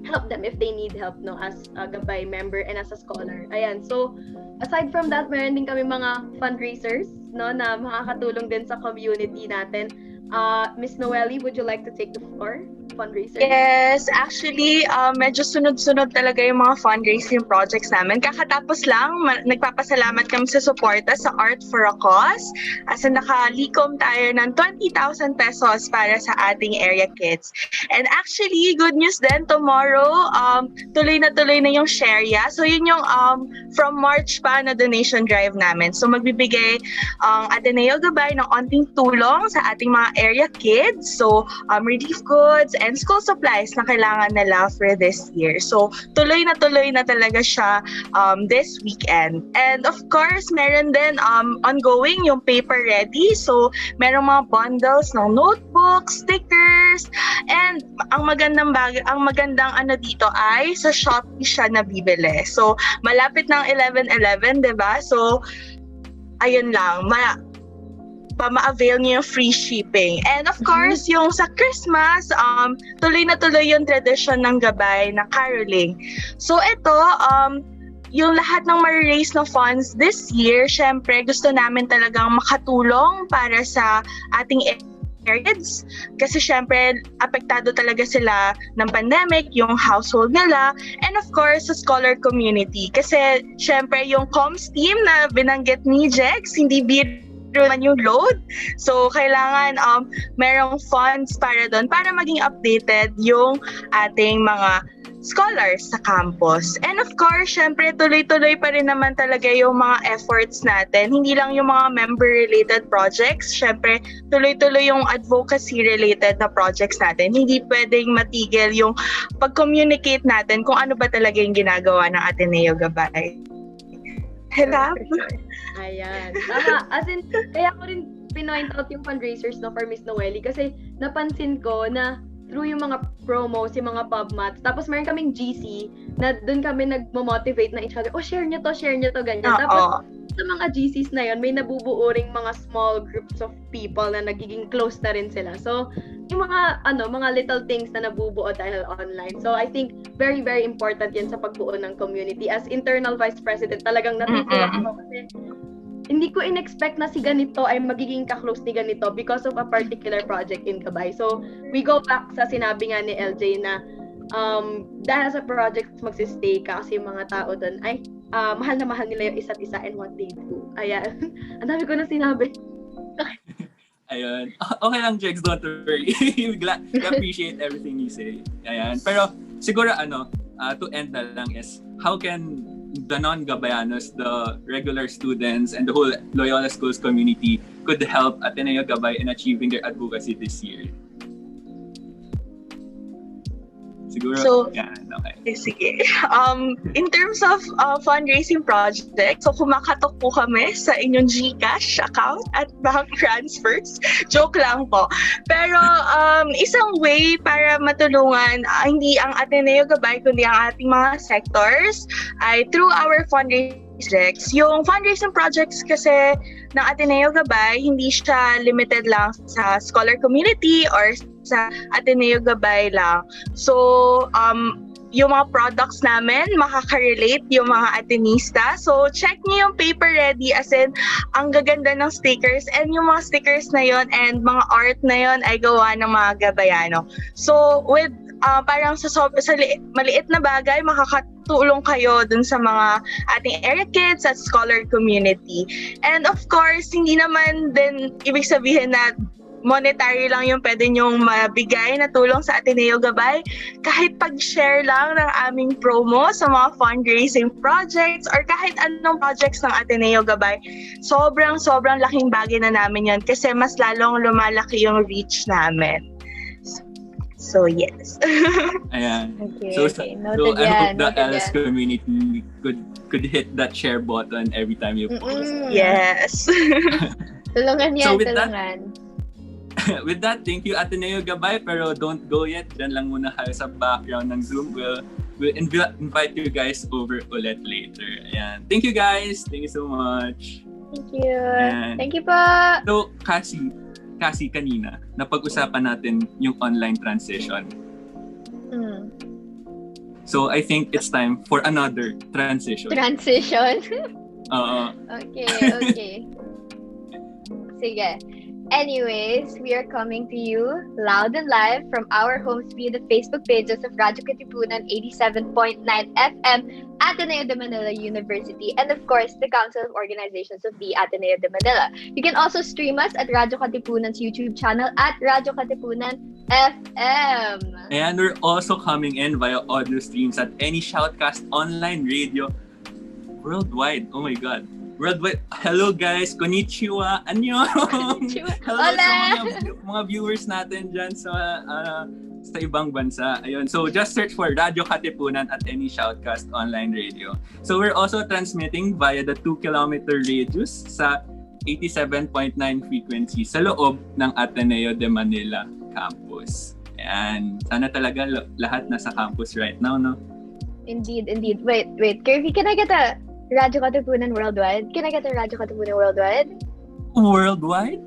help them if they need help, no, as a Gabay member and as a scholar. Ayan, so aside from that, meron din kami mga fundraisers, no, na makakatulong din sa community natin. Miss Noelle, would you like to take the floor? Fundraiser? Yes, actually, medyo sunod-sunod talaga yung mga fundraising projects namin. Kakatapos lang, nagpapasalamat kami sa suporta sa Art for a Cause. As in, nakalikom tayo ng 20,000 pesos para sa ating area kids. And actually, good news din, tomorrow, tuloy na yung Sharia. So, yun yung from March pa na donation drive namin. So, magbibigay ang Ateneo Gabay ng onting tulong sa ating mga area kids. So, relief goods and school supplies na kailangan nila for this year. So, tuloy na talaga siya this weekend. And of course, meron din ongoing yung paper ready. So, merong mga bundles ng notebooks, stickers, and ang magandang ano dito ay sa Shopee siya nabibili. So, malapit ng 11/11, 'di ba? So, ayun lang, ma-avail niyo yung free shipping. And of course, yung sa Christmas, tuloy na yung tradition ng Gabay na caroling. So ito, yung lahat ng ma-raise na funds this year, syempre gusto namin talagang makatulong para sa ating kids. Kasi syempre, apektado talaga sila ng pandemic, yung household nila, and of course, sa scholar community. Kasi syempre, yung comms team na binanggit ni Jex, hindi naman yung load. So, kailangan merong funds para doon para maging updated yung ating mga scholars sa campus. And of course, syempre, tuloy-tuloy pa rin naman talaga yung mga efforts natin. Hindi lang yung mga member-related projects. Syempre, tuloy-tuloy yung advocacy-related na projects natin. Hindi pwedeng matigil yung pag-communicate natin kung ano ba talaga yung ginagawa ng Ateneo Gabay. Hello? Ayan. Tama. As in, kaya ko rin pinoint out yung fundraisers, no, for Miss Noelle kasi napansin ko na through yung mga promos, yung mga PubMats, tapos meron kaming GC na doon kami nagmo-motivate na each other, share nyo to, ganyan. Tapos sa mga GCs na yon may nabubuo ring mga small groups of people na nagiging close na rin sila. So, yung mga little things na nabubuo dahil online. So, I think very, very important yan sa pagbuo ng community. As internal vice president, talagang natutulak ako kasi hindi ko in-expect na si ganito ay magiging ka-close ni ganito because of a particular project in Gabay. So, we go back sa sinabi nga ni LJ na dahil sa project magsistay ka kasi yung mga tao doon ay mahal na mahal nila yung isa't isa and what they do. Ayan. Ang dami ko na sinabi. Ayun. Okay lang, Jex, don't worry. We appreciate everything you say. Ayan. Pero siguro to end na lang is, how can the non-Gabayanos, the regular students, and the whole Loyola Schools community could help Ateneo Gabay in achieving their advocacy this year? Siguro, so, yan, okay. Sige. In terms of fundraising project, so kumakatok po kami sa inyong GCash account at bank transfers. Joke lang po. Pero isang way para matulungan hindi ang Ateneo Gabay kundi ang ating mga sectors ay through our fundraising projects. Yung fundraising projects kasi ng Ateneo Gabay, hindi siya limited lang sa scholar community or sa Ateneo Gabay lang. So, yung mga products namin, makaka-relate yung mga Atenista. So, check niyo yung paper ready as in, ang gaganda ng stickers and yung mga stickers na yon and mga art na yon ay gawa ng mga Gabayano. So, with parang maliit na bagay, makakatulong kayo dun sa mga ating area kids at scholar community. And of course, hindi naman din ibig sabihin na monetary lang yung pwede nyong mabigay na tulong sa Ateneo Gabay. Kahit pag-share lang ng aming promo sa mga fundraising projects or kahit anong projects ng Ateneo Gabay, sobrang laking bagay na namin yan kasi mas lalong lumalaki yung reach namin. So yes. Ayan. Okay, So noted I yan, hope the noted LS yan. community could hit that share button every time you post. Yes. Tulungan yan, So with that- tulungan. With that, thank you Ateneo Gabay, pero don't go yet. Diyan lang muna kayo sa background ng Zoom. We'll invite you guys over ulit later. Ayan. Thank you guys. Thank you so much. Thank you. Ayan. Thank you po. So, Cassie kanina, napag-usapan natin yung online transition. Mm. So, I think it's time for another transition. Transition. Oo. Okay. Sige. Anyways, we are coming to you loud and live from our homes via the Facebook pages of Radyo Katipunan 87.9 FM, Ateneo de Manila University, and of course, the Council of Organizations of the Ateneo de Manila. You can also stream us at Radyo Katipunan's YouTube channel at Radyo Katipunan FM. And we're also coming in via audio streams at any Shoutcast online radio worldwide. Oh my God. Worldwide. Hello guys, konnichiwa, annyeong. Hello Hola! sa mga viewers natin dyan sa ibang bansa. Ayun. So just search for Radyo Katipunan at any Shoutcast online radio. So we're also transmitting via the 2-kilometer radius sa 87.9 frequency sa loob ng Ateneo de Manila campus. Ayan. Sana talaga lahat nasa campus right now, no? Indeed. Wait. Kirby, can I get a Radyo Katipunan Worldwide? Can I get a Radyo Katipunan Worldwide? Worldwide?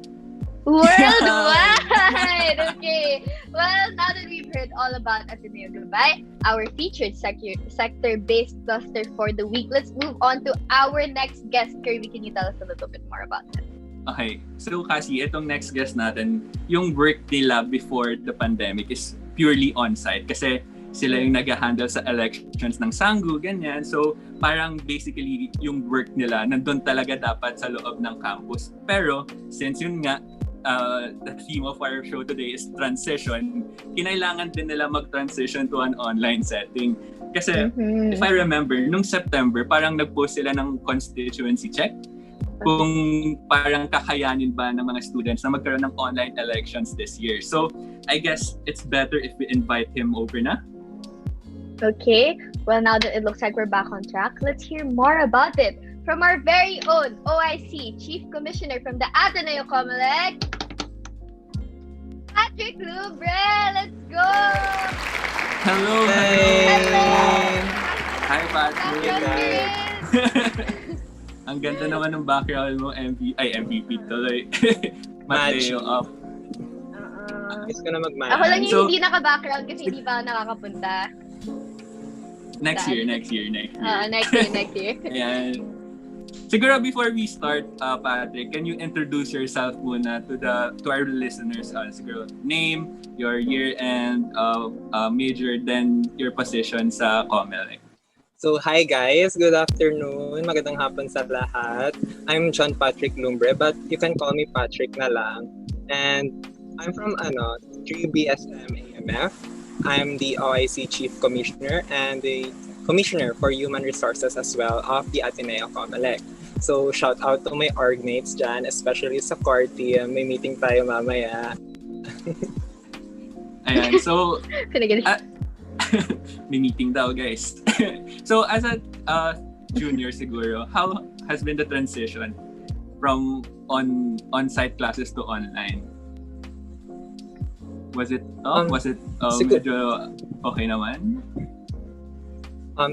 Worldwide! Okay. Well, now that we've heard all about Ateneo Gabay, our featured sector-based cluster for the week, let's move on to our next guest. Kirby, can you tell us a little bit more about that? Okay. So kasi itong next guest natin, yung work nila before the pandemic is purely on-site kasi sila yung nag-handle sa elections ng Sanggu, ganyan. So, parang basically yung work nila nandun talaga dapat sa loob ng campus. Pero, since yun nga, the theme of our show today is transition, kinailangan din nila mag-transition to an online setting. Kasi, if I remember, nung September, parang nag-post sila ng constituency check kung parang kakayanin ba ng mga students na magkaroon ng online elections this year. So, I guess it's better if we invite him over na. Okay, well, now that it looks like we're back on track, let's hear more about it from our very own OIC Chief Commissioner from the Ateneo COMELEC, Patrick Lubre. Let's go! Hello! Hello! Hi, Patrick! Congratulations! Ang ganda naman ng background mo, MVP tuloy. Mateo up. Gusto ko na mag-match. Ako lang yung So- hindi naka-background kasi hindi pa ako nakakapunta. Next year. Next year. Ayan. Siguro before we start, Patrick, can you introduce yourself muna to our listeners? Siguro name, your year and major, then your position sa COMELEC. So, hi guys. Good afternoon. Magandang hapon sa lahat. I'm John Patrick Lumbre, but you can call me Patrick na lang. And I'm from 3BSM AMF. I'm the OIC Chief Commissioner and the Commissioner for Human Resources as well of the Ateneo COMELEC. So, shout out to my org mates dyan, especially sa core team. May meeting tayo mamaya. Ayan, so Pinagal. may meeting daw, guys. So, as a junior siguro, how has been the transition from on-site classes to online? Was it medyo okay naman?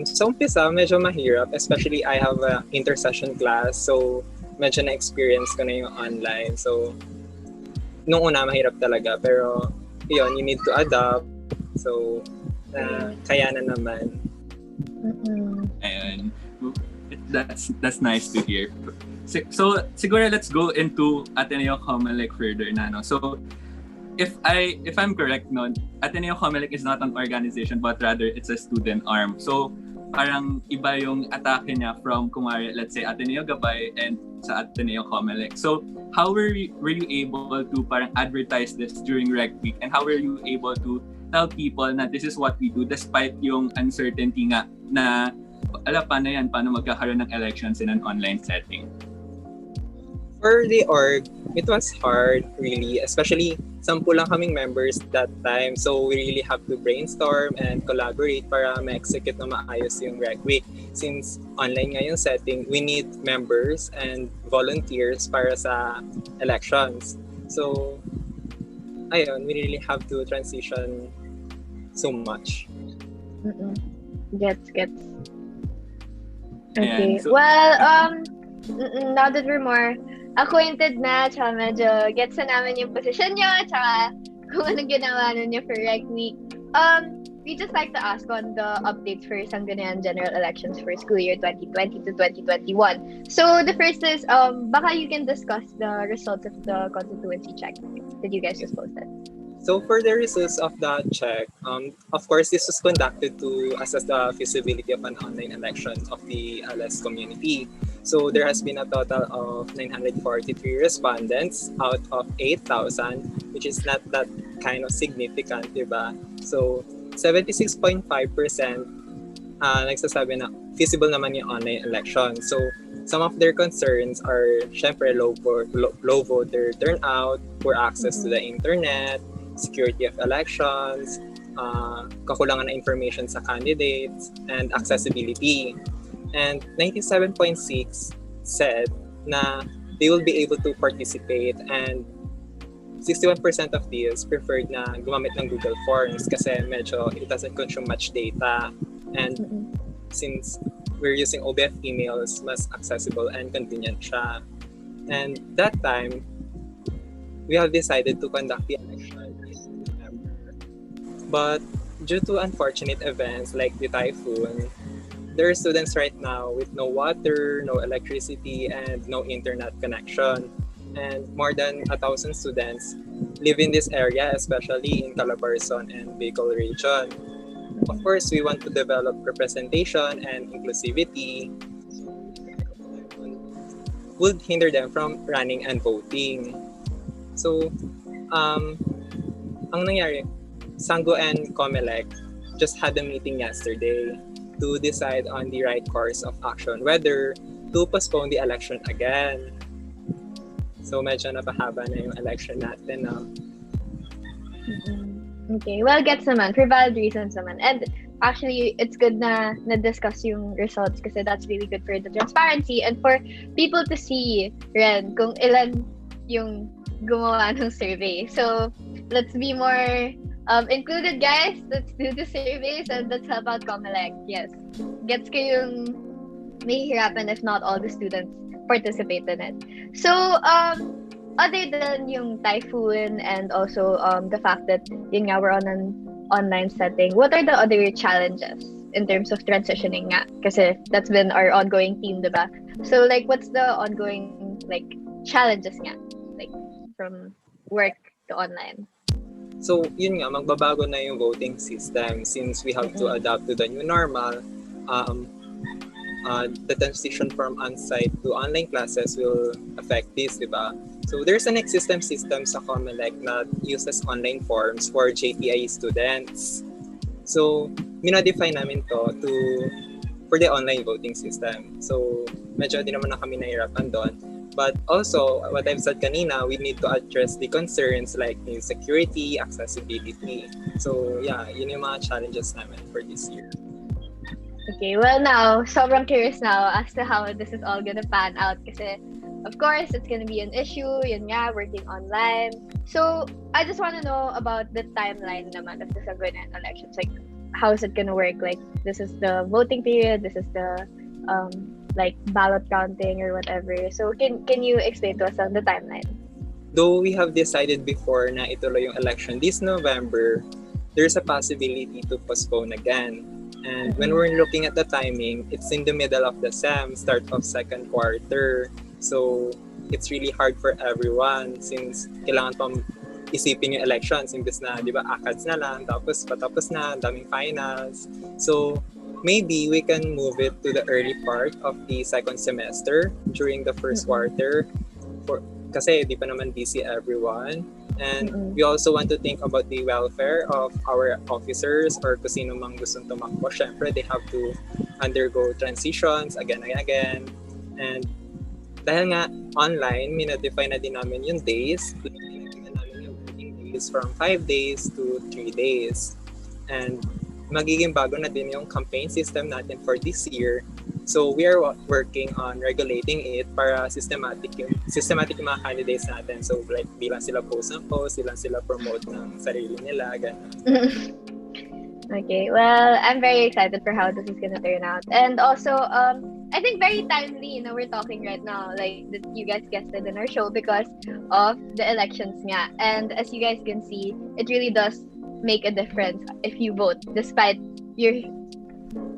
Sa umpisa, medyo mahirap. Especially, I have a intercession class. So, medyo na-experience ko na yung online. So, nung una, mahirap talaga. Pero, yun, you need to adapt. So, kaya na naman. Ayun. That's nice to hear. So, siguro let's go into Ateneo COMELEC further na, no? So, if I'm correct noon, Ateneo COMELEC is not an organization but rather it's a student arm. So parang iba yung atake niya from kumari, let's say Ateneo Gabay and sa Ateneo COMELEC. So how were you able to parang advertise this during Rec Week, and how were you able to tell people na this is what we do despite yung uncertainty nga na paano magkakaroon ng elections in an online setting? For the org, it was hard really, especially 10 lang kaming members that time. So we really have to brainstorm and collaborate para ma-execute na maayos yung Rec Week. Since online nga yung setting, we need members and volunteers para sa elections. So ayun, we really have to transition so much. Gets. Okay. Ayan, so, Well, now that we're more acquainted na, tsaka medyo gets na namin yung position nyo, tsaka kung anong ginawa ninyo for Rec Week. We just like to ask on the updates for Sangguniang General Elections for school year 2020 to 2021. So the first is, baka you can discuss the results of the constituency check that you guys just posted. So for the results of the check, of course, this was conducted to assess the feasibility of an online election of the LS community. So there has been a total of 943 respondents out of 8,000, which is not that kind of significant, diba? So 76.5% nagsasabi na feasible naman yung online election. So some of their concerns are syempre low voter turnout, poor access to the internet, security of elections, kakulangan na information sa candidates, and accessibility. And 97.6 said na they will be able to participate, and 61% of these preferred na gumamit ng Google Forms kasi medyo it doesn't consume much data. And since we're using OBF emails, mas accessible and convenient siya. And that time, we have decided to conduct the election in November. But due to unfortunate events like the typhoon, there are students right now with no water, no electricity, and no internet connection. And more than 1,000 students live in this area, especially in Calabarzon and Bicol region. Of course, we want to develop representation and inclusivity. Would hinder them from running and voting. So, ang nangyari, Sanggu and COMELEC just had a meeting yesterday to decide on the right course of action, whether to postpone the election again. So medyo napahaba na yung election natin. Okay, well, gets naman. For valid reasons naman. And actually, it's good na na-discuss yung results kasi that's really good for the transparency and for people to see rin kung ilan yung gumawa ng survey. So, let's be more included, guys. Let's do the surveys and let's help out COMELEC. Yes. Gets ko yung mahihirapan if not all the students participate in it. So, other than yung typhoon and also the fact that yun nga, we're on an online setting, what are the other challenges in terms of transitioning nga? Kasi that's been our ongoing theme, diba? So, like, what's the ongoing, like, challenges nga? Like, from work to online? So, yun nga, magbabago na yung voting system since we have to adapt to the new normal. The transition from on-site to online classes will affect this, diba? So there's an existing system sa COMELEC that uses online forms for JTI students. So, minodify namin to for the online voting system. So, medyo di naman na kami nahirapan doon. But also, what I've said kanina, we need to address the concerns like insecurity, accessibility. So, yeah, yun yung mga challenges namin for this year. Okay, well now, sobrang curious now as to how this is all gonna pan out kasi of course, it's gonna be an issue, yun nga, working online. So, I just wanna know about the timeline naman of the Sangguniang elections. Like, how is it gonna work? Like, this is the voting period, this is the, like, ballot counting or whatever. So, can you explain to us on the timeline? Though we have decided before na ituloy yung election this November, there's a possibility to postpone again. And when we're looking at the timing, it's in the middle of the SEM, start of second quarter. So, it's really hard for everyone since kailangan pang isipin yung elections imbes na, di ba, ACADS na lang, tapos patapos na, daming finals. So, maybe we can move it to the early part of the second semester during the first quarter kasi di pa naman busy everyone. And we also want to think about the welfare of our officers or kung sino mang gustong tumakbo. Syempre, they have to undergo transitions again and again. And dahil nga online, minodify na din namin yung days. Pinagiging namin yung working days from 5 days to 3 days. And magiging bago na din yung campaign system natin for this year. So we are working on regulating it para systematic yung mga candidates natin. So like, di lang sila post ng post, di lang sila promote ng sarili nila, gano'n. Okay, well, I'm very excited for how this is gonna turn out. And also, I think very timely, we're talking right now, like, that you guys guested in our show because of the elections nga. And as you guys can see, it really does make a difference if you vote, despite your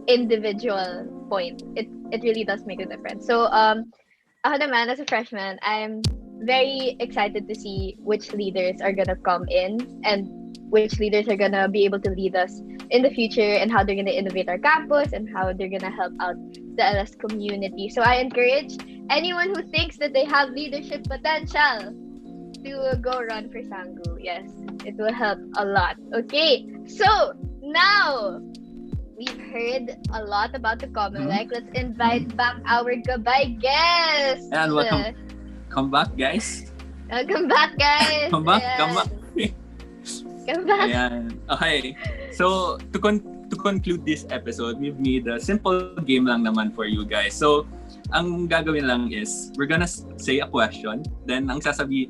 individual point. It really does make a difference. So, ako naman, as a freshman, I'm very excited to see which leaders are gonna come in and which leaders are gonna be able to lead us in the future and how they're gonna innovate our campus and how they're gonna help out the LS community. So I encourage anyone who thinks that they have leadership potential to go run for Sanggu. Yes, it will help a lot. Okay, so now we've heard a lot about the COMELEC. Let's invite back our Gabay guests. And welcome. Come back, guys. Welcome back, guys. Come back. Ayan. Come back. Come back. Ayan. Okay. So, to conclude this episode, we've made a simple game lang naman for you guys. So, ang gagawin lang is, we're gonna say a question, then ang sasabihin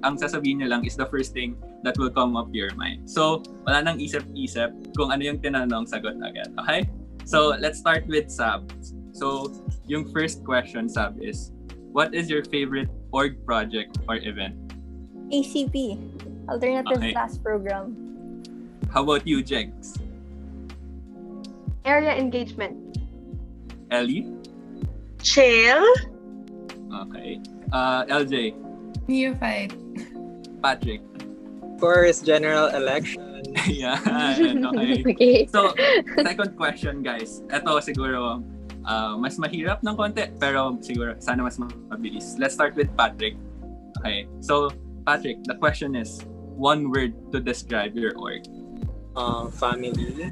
niyo lang is the first thing that will come up to your mind. So, wala nang isip-isip kung ano yung tinanong, sagot agad. Okay? So, let's start with Sab. So, yung first question, Sab, is, what is your favorite org project or event? ACP, Alternative Okay. Class Program. How about you, Jegs? Area engagement. Ellie? Chill. Okay. LJ? Neophyte. Patrick? Of course, general election. Yan. Okay. Okay. So, second question, guys. Ito siguro, mas mahirap ng konti, pero siguro, sana mas mabilis. Let's start with Patrick. Okay. So, Patrick, the question is, one word to describe your org. Family.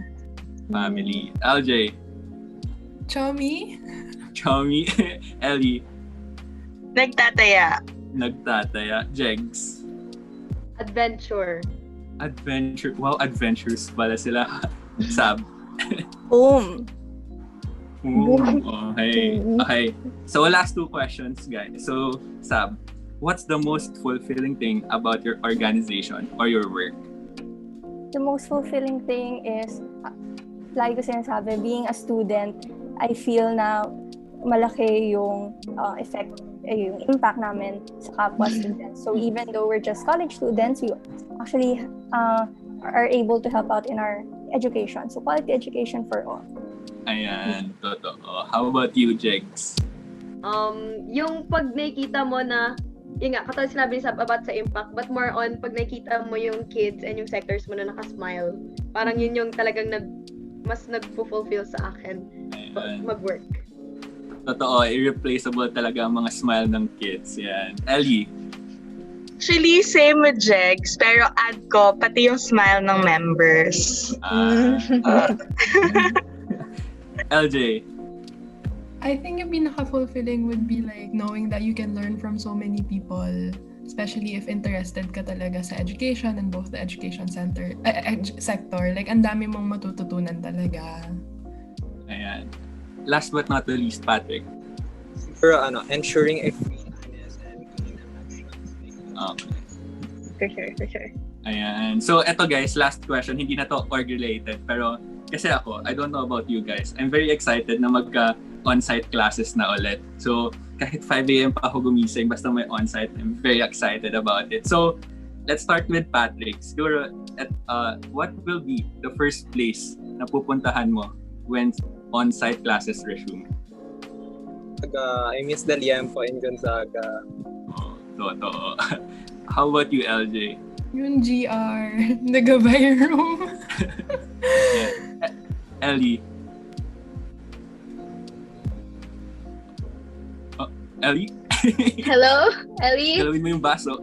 Family. LJ? Chomi. Chomi? Ellie? Nagtataya. Nagtataya. Jegs? Adventure. Adventure. Wow, adventures pala sila. Sab? Boom. Okay. Okay. So, last two questions, guys. So, Sab, what's the most fulfilling thing about your organization or your work? The most fulfilling thing is, lagi ko sinasabi, being a student, I feel na malaki yung effect, yung impact namin sa kapwa students. So even though we're just college students, we actually are able to help out in our education. So quality education for all. Ayan, totoo. How about you, Jegs? Yung pag nakikita mo na, yun nga, katulad sinabi ni Sab about sa impact, but more on pag nakikita mo yung kids and yung sectors mo na nakasmile, parang yun yung talagang mas nagpo-fulfill sa akin mag-work. Totoo, irreplaceable talaga ang mga smile ng kids. Yan. Ellie? Actually, same with Jegs, pero add ko pati yung smile ng members. LJ? I think yung pinaka-fulfilling would be like knowing that you can learn from so many people, especially if interested ka talaga sa education and both the education sector. Like, ang dami mong matututunan talaga. Ayan. Last but not the least, Patrick. Pero ensuring a free, honest, and clean elections. Okay. For sure. Ayan. So, eto guys, last question. Hindi na to org-related, pero kasi ako, I don't know about you guys. I'm very excited na on-site classes na ulit. So, kahit 5 a.m. pa ako gumising, basta may on-site, I'm very excited about it. So, let's start with Patrick. Siguro, what will be the first place na pupuntahan mo when on-site classes resume? I miss the liempo in Gonzaga. Oh, totoo. How about you, LJ? Yung GR, the Gabay room. Ellie. Oh, Ellie? Hello, Ellie? Galawin mo yung baso.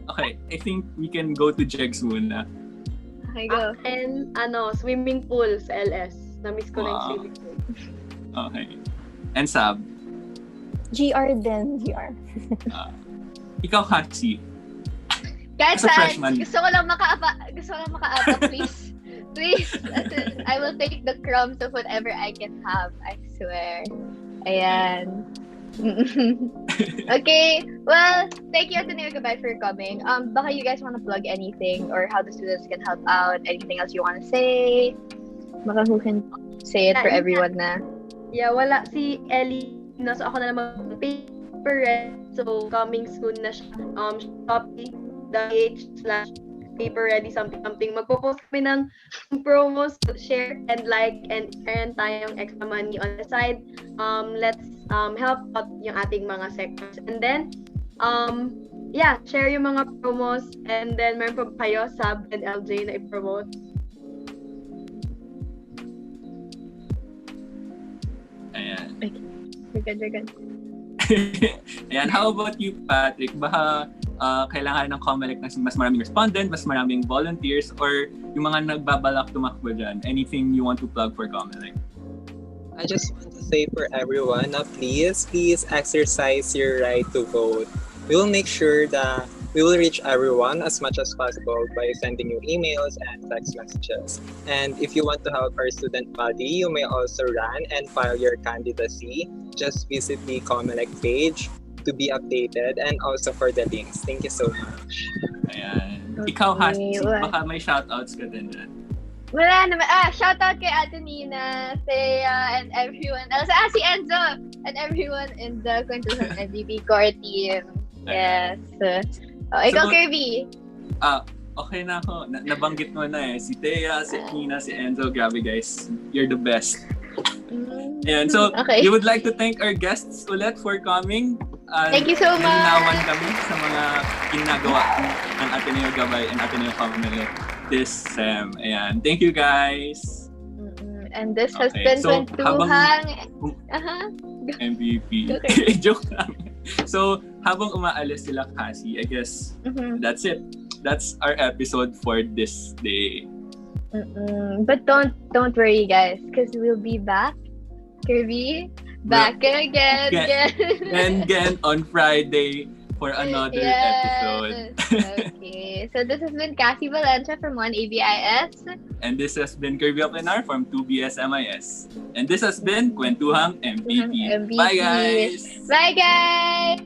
Okay, I think we can go to Jegs muna. Okay, go. And swimming pool sa LS. Na-miss ko na yung Wow. swimming pool. Okay. And Sab, GR din, GR. ikaw, Hatsi. Kahit As a saan, freshman. gusto ko lang makaapa, please. Please, I will take the crumbs of whatever I can have, I swear. Ayan. Okay, well, thank you, Ateneo Gabay, for coming. Baka you guys want to plug anything or how the students can help out, anything else you want to say? Baka who can say it for everyone na. Yeah, wala si Ellie. No, so ako na lang mag-paper red. So, coming soon na siya. Shopee.ph/paper ready something. Magpo-post kami ng promos, share and like and earn tayong extra money on the side. Let's help out yung ating mga sectors. And then, share yung mga promos. And then, meron pa kayo, Sab and LJ na i-promote. Ayan. You're good. Ayan, how about you, Patrick? Baka kailangan ng COMELEC ng mas maraming respondent, mas maraming volunteers, or yung mga nagbabalak tumakbo dyan? Anything you want to plug for COMELEC? I just want to say for everyone, please exercise your right to vote. We will make sure that we will reach everyone as much as possible by sending you emails and text messages. And if you want to help our student body, you may also run and file your candidacy. Just visit the COMELEC page to be updated and also for the links. Thank you so much. Ayan. Ikaw, Hatsi, baka may shoutouts ka din dyan. Wala naman. Shoutout kay Atenina, Thea, and everyone else. Si Enzo, and everyone in the Kuwentuhang MVP core team. Yes. Ikaw, Kirby. Okay na ako. Nabanggit mo na eh. Si Thea, si Nina, si Enzo. Grabe guys. You're the best. Ayan. So, Okay. we would like to thank our guests ulit for coming. Thank you so much. Nilinawan kami sa mga ginagawa ng Ateneo Gabay and Ateneo COMELEC this sem. Ayan. Thank you guys. And this has Okay, been so, Kuwentuhang MVP. Okay. Joke lang. So, habang umaalis sila kasi, I guess that's it. That's our episode for this day. But don't worry, guys, because we'll be back. Kirby, back again. And again on Friday for another episode. Okay, so this has been Cassie Valencia from 1ABIS. And this has been Kirby Aplinar from 2BSMIS. And this has been Kuwentuhang MVP. Bye, guys! Bye, guys!